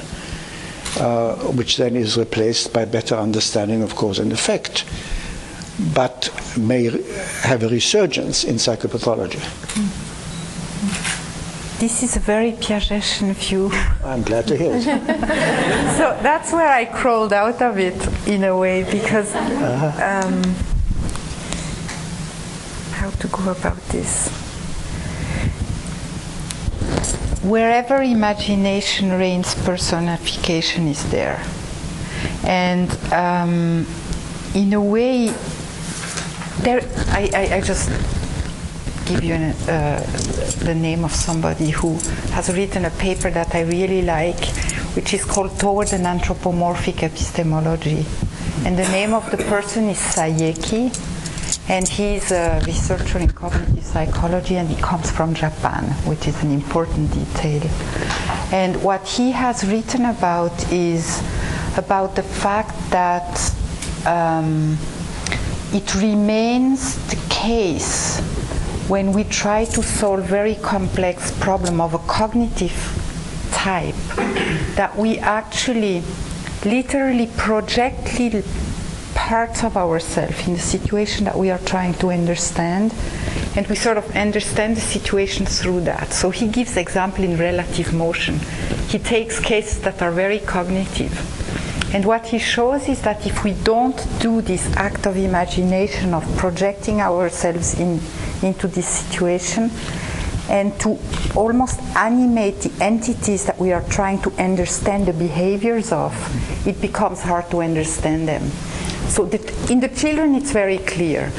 which then is replaced by better understanding of cause and effect, but may have a resurgence in psychopathology. This is a very Piagetian view. I'm glad to hear it. So that's where I crawled out of it, in a way, because how to go about this? Wherever imagination reigns, personification is there. And in a way, I just give you the name of somebody who has written a paper that I really like, which is called Toward an Anthropomorphic Epistemology. And the name of the person is Sayeki, and he's a researcher in cognitive psychology, and he comes from Japan, which is an important detail. And what he has written about is about the fact that it remains the case when we try to solve very complex problem of a cognitive type that we actually literally project little parts of ourselves in the situation that we are trying to understand, and we sort of understand the situation through that. So he gives example in relative motion. He takes cases that are very cognitive. And what he shows is that if we don't do this act of imagination, of projecting ourselves into this situation, and to almost animate the entities that we are trying to understand the behaviors of, it becomes hard to understand them. So in the children it's very clear.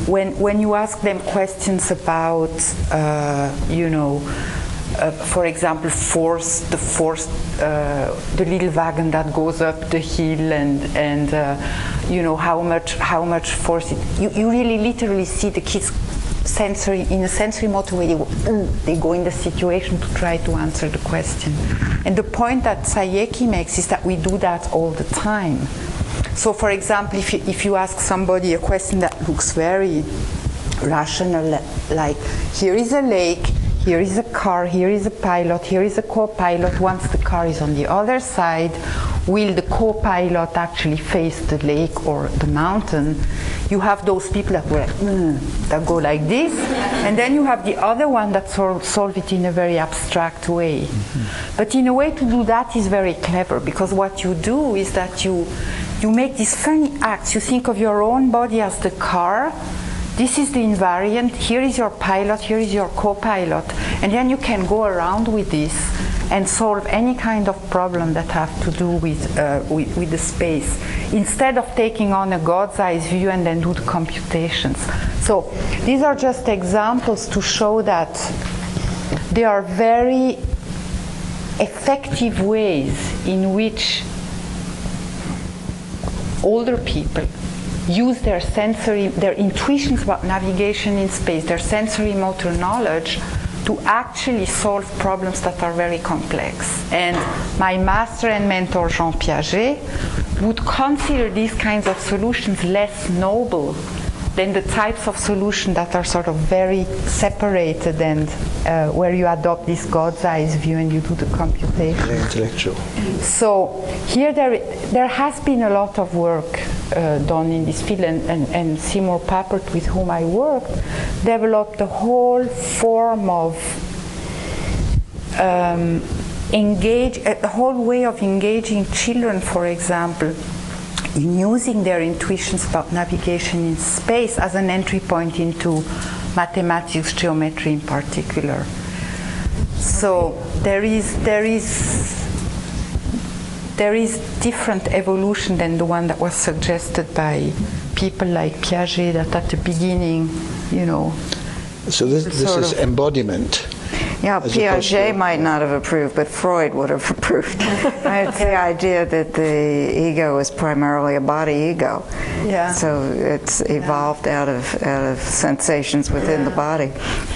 When you ask them questions about, for example, the little wagon that goes up the hill, and how much force you really literally see the kids in a sensory motor way. They go in the situation to try to answer the question. And the point that Sayeki makes is that we do that all the time. So, for example, if you ask somebody a question that looks very rational, like, here is a lake, here is a car, here is a pilot, here is a co-pilot. Once the car is on the other side, will the co-pilot actually face the lake or the mountain? You have those people that that go like this, and then you have the other one that solve it in a very abstract way. Mm-hmm. But in a way, to do that is very clever, because what you do is that you make these funny acts. You think of your own body as the car. This is the invariant, here is your pilot, here is your co-pilot, and then you can go around with this and solve any kind of problem that have to do with the space, instead of taking on a God's eyes view and then do the computations. So these are just examples to show that there are very effective ways in which older people use their intuitions about navigation in space, their sensory motor knowledge, to actually solve problems that are very complex. And my master and mentor, Jean Piaget, would consider these kinds of solutions less noble than the types of solutions that are sort of very separated and where you adopt this God's eyes view and you do the computation. Very intellectual. So here there has been a lot of work done in this field, and Seymour Papert, with whom I worked, developed a whole form of a whole way of engaging children, for example, in using their intuitions about navigation in space as an entry point into mathematics, geometry in particular. So there is different evolution than the one that was suggested by people like Piaget, that at the beginning, So this is embodiment. Yeah, Piaget might not have approved, but Freud would have approved. It's the idea that the ego is primarily a body ego. Yeah. So it's evolved out of sensations within the body.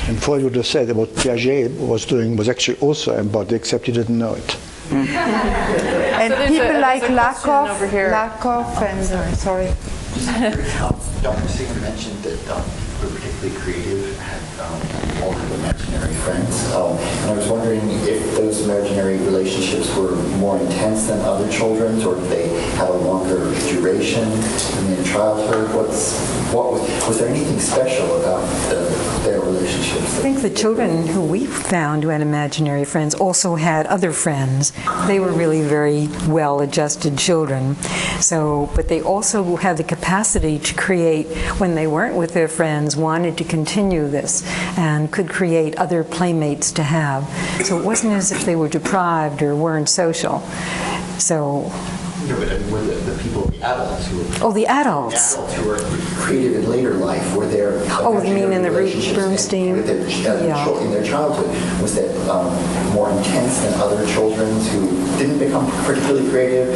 And Freud would have said that what Piaget was doing was actually also embodied, except he didn't know it. And so people like Lakoff and sorry. Dr. Singer mentioned that we're particularly creative, had all of imaginary friends. And I was wondering if those imaginary relationships were more intense than other children's, or did they have a longer duration in childhood? Was there anything special about their relationships? I think the children who we found who had imaginary friends also had other friends. They were really very well-adjusted children. So, but they also had the capacity to create, when they weren't with their friends, ones wanted to continue this and could create other playmates to have. So it wasn't as if they were deprived or weren't social. So. No, but I mean, were the people, the adults who were... Oh, the adults. The adults who were creative in later life, were there... Oh, you mean in the Bernstein? In their childhood, was that more intense than other children who didn't become particularly creative,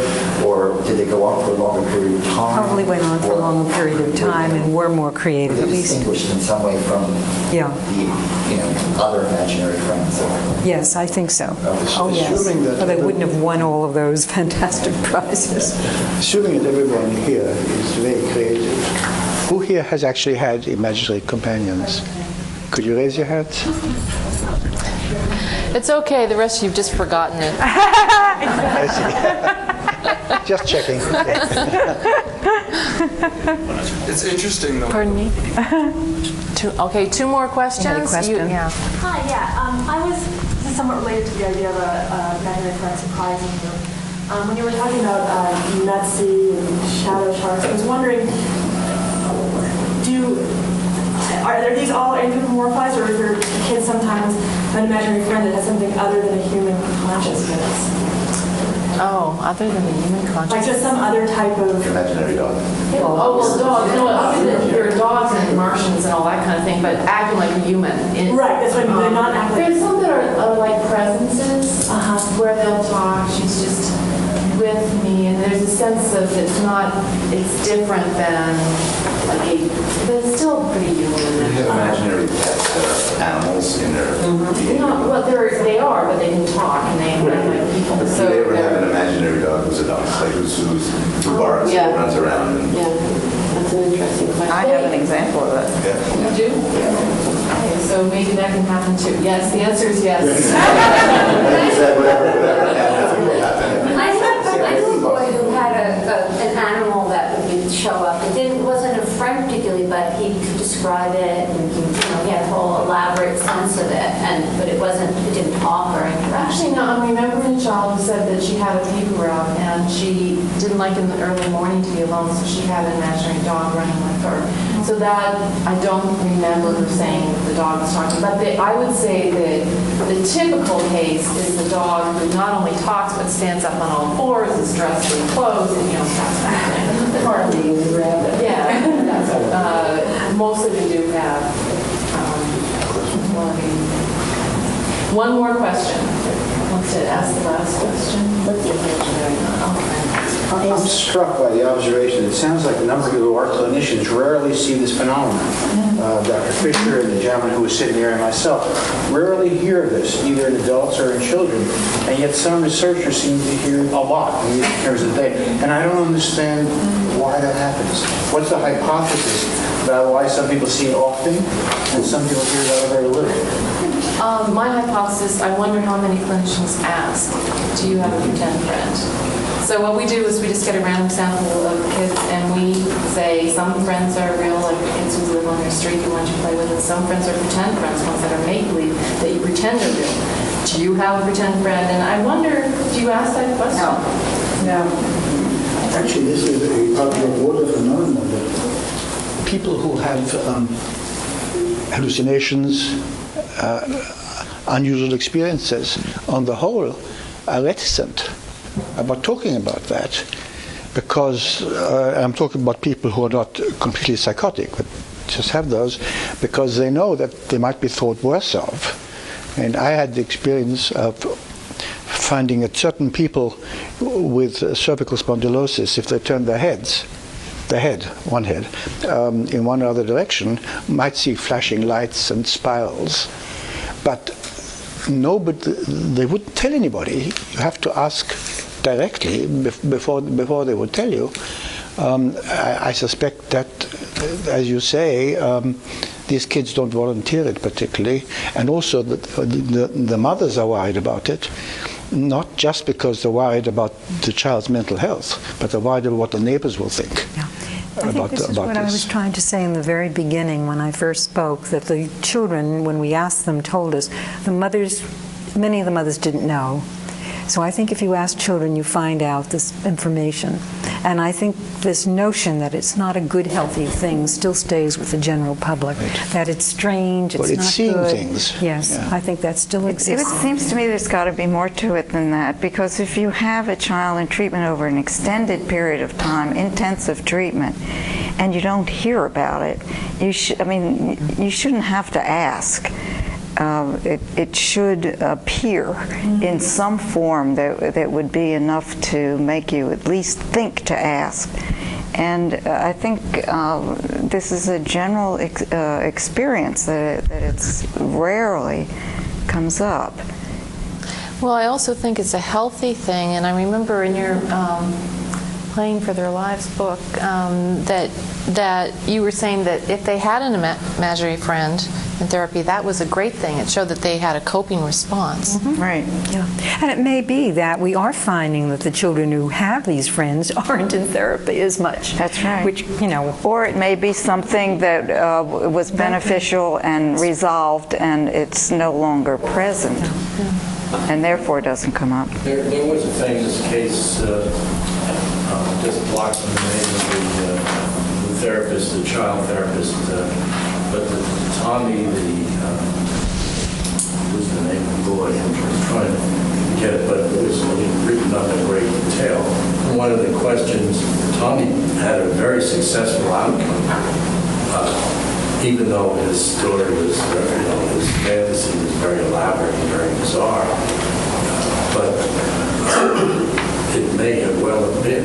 or did they go on for a longer period of time? Probably went on for a longer period of time and were more creative, were they at least. Distinguished in some way from the other imaginary friends? Yes, I think so. Oh, yes. Or they wouldn't have won all of those fantastic prizes. Assuming that everyone here is very creative, who here has actually had imaginary companions? Could you raise your hands? It's okay, the rest of you have just forgotten it. I see. Just checking. It's interesting, though. Pardon me? Two more questions. You had a question? Yeah. Hi, this is somewhat related to the idea of imaginary friend surprising you. When you were talking about Nutsy and shadow sharks, I was wondering, are these all anthropomorphized, or is there kids sometimes an imaginary friend that has something other than a human consciousness? Oh, other than a human consciousness? Like just some other type of... Imaginary dog. Dogs. There are dogs and Martians and all that kind of thing, but acting like a human. Right, that's what I mean. They're not acting... There's some that are like presences, where they'll talk. She's just with me, and there's a sense of it's different than like but it's still pretty human. You have imaginary pets that are animals in their behavior. They are, but they can talk and they act like people. But do they ever have an imaginary dog who's a dog, like who barks and runs around? That's an interesting question. I have an example of it. Yeah. You do? Okay, so maybe that can happen too. Yes, the answer is yes. I knew a boy who had an animal that would show up. It wasn't a friend particularly, but he could describe it, and he had a whole elaborate sense of it. But it didn't talk or interact. Actually, no. I remember a child who said that she had a peeper out, and she didn't like in the early morning to be alone, so she had an imaginary dog running with her. So that I don't remember her saying the dog was talking, but I would say that the typical case is the dog who not only talks but stands up on all fours, is dressed in clothes, and starts acting. Hardly a rabbit. Yeah. Mostly they do have one more question. Wants to ask the last question. What's the imaginary? I'm struck by the observation. It sounds like a number of people who are clinicians rarely see this phenomenon. Dr. Fischer and the gentleman who was sitting here and myself rarely hear this, either in adults or in children. And yet some researchers seem to hear a lot in terms of data. And I don't understand why that happens. What's the hypothesis about why some people see it often and some people hear it very little? My hypothesis, I wonder how many clinicians ask, do you have a pretend friend? So what we do is we just get a random sample of kids and we say some friends are real, like kids who live on your street, the ones you play with, and some friends are pretend friends, ones that are make-believe, that you pretend are real. Do you have a pretend friend? And I wonder, do you ask that question? No. Actually, this is a popular water phenomenon. People who have hallucinations, unusual experiences, on the whole, are reticent about talking about that, because I'm talking about people who are not completely psychotic, but just have those, because they know that they might be thought worse of. And I had the experience of finding that certain people with cervical spondylosis, if they turn their head, in one or other direction, might see flashing lights and spirals. But they wouldn't tell anybody. You have to ask directly before they would tell you. I suspect that, as you say, these kids don't volunteer it particularly, and also the mothers are worried about it, not just because they're worried about the child's mental health, but they're worried about what the neighbors will think. Yeah. I think this is what I was trying to say in the very beginning when I first spoke, that the children, when we asked them, told us the mothers, many of the mothers didn't know. So I think if you ask children, you find out this information. And I think this notion that it's not a good, healthy thing still stays with the general public. That it's strange, it's not seeing good. Things. Yes, I think that still exists. It seems to me there's got to be more to it than that, because if you have a child in treatment over an extended period of time, intensive treatment, and you don't hear about it, you shouldn't have to ask. It should appear in some form that would be enough to make you at least think to ask. And I think this is a general experience that it's rarely comes up. Well, I also think it's a healthy thing, and I remember in your Playing for Their Lives book that you were saying that if they had an imaginary friend in therapy, that was a great thing. It showed that they had a coping response. Mm-hmm. Right. Yeah. And it may be that we are finding that the children who have these friends aren't in therapy as much. That's right. Which, or it may be something that was beneficial and resolved, and it's no longer present, and therefore doesn't come up. There was a famous case, just blocks from the name of the therapist, the child therapist, but Tommy, who's the name of the boy? I'm trying to get it, but it was written up in great detail. One of the questions, Tommy had a very successful outcome, even though his story was, his fantasy was very elaborate and very bizarre. But it may have well have been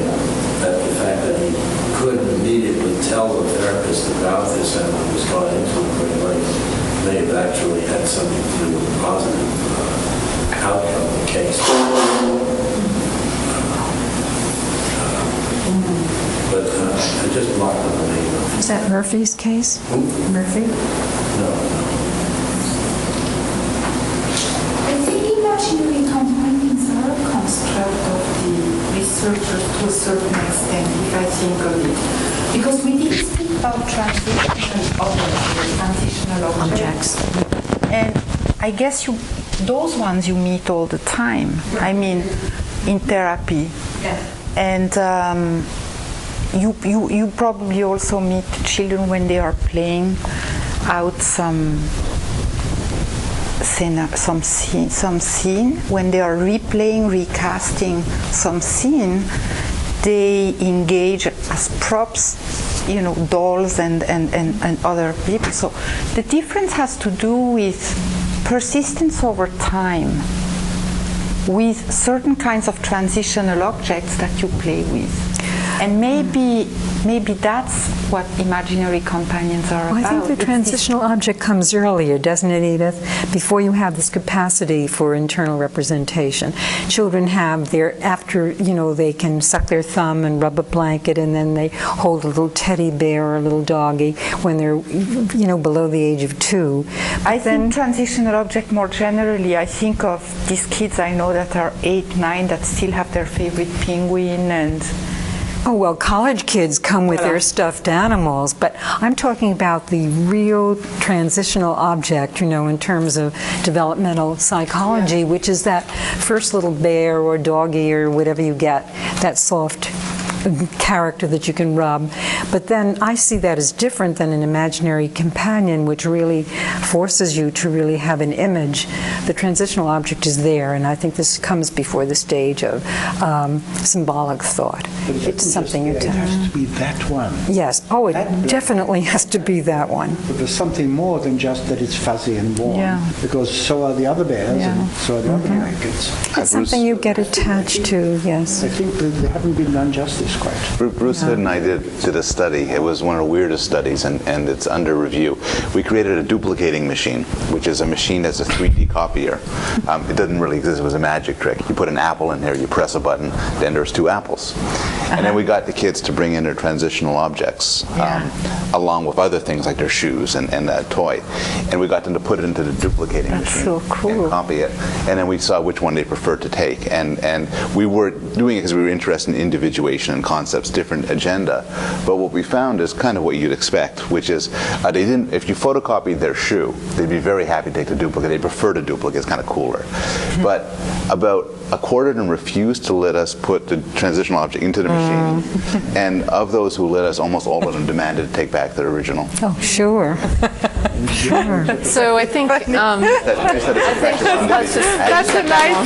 that the fact that he couldn't immediately tell the therapist about this and it was gone into it very late may have actually had something to do with the positive outcome of the case. But I just blocked on the name of it. Is that Murphy's case? Murphy? No. I think imaginary companions are a construct of the researcher to a certain extent, if I think of it. Because we did speak about transitional objects. And I guess those ones you meet all the time. I mean, in therapy. And you probably also meet children when they are playing out some scene. When they are replaying, recasting some scene, they engage as props, dolls and other people. So the difference has to do with persistence over time, with certain kinds of transitional objects that you play with. And maybe that's what imaginary companions are about. I think the transitional object comes earlier, doesn't it, Edith? Before you have this capacity for internal representation. Children have they can suck their thumb and rub a blanket, and then they hold a little teddy bear or a little doggy when they're, below the age of 2. I think transitional object more generally, I think of these kids I know that are 8, 9 that still have their favorite penguin and... Oh, well, college kids come with their stuffed animals, but I'm talking about the real transitional object, in terms of developmental psychology, which is that first little bear or doggy or whatever you get, that soft character that you can rub. But then I see that as different than an imaginary companion, which really forces you to really have an image. The transitional object is there, and I think this comes before the stage of symbolic thought. It's something you tell. It has to be that one. Yes. Oh, it definitely has to be that one. But there's something more than just that it's fuzzy and warm. Yeah. Because so are the other bears and so are the other blankets. It's something you get attached to, yes. I think they haven't been done justice quite. Bruce Hood and I did a study. It was one of the weirdest studies, and it's under review. We created a duplicating machine, which is a machine that's a 3D copier. It doesn't really exist. It was a magic trick. You put an apple in there, you press a button, then there's 2 apples. And then we got the kids to bring in their transitional objects, along with other things like their shoes and that toy. And we got them to put it into the duplicating machine. So cool. And copy it. And then we saw which one they preferred to take. And we were doing it because we were interested in individuation and concepts, different agenda. But what we found is kind of what you'd expect, which is they didn't. If you photocopied their shoe, they'd be very happy to take the duplicate. They'd prefer the duplicate; it's kind of cooler. But about a quarter of them refused to let us put the transitional object into the machine, and of those who let us, almost all of them demanded to take back their original. Oh, sure. Sure. So I think that's that's a nice.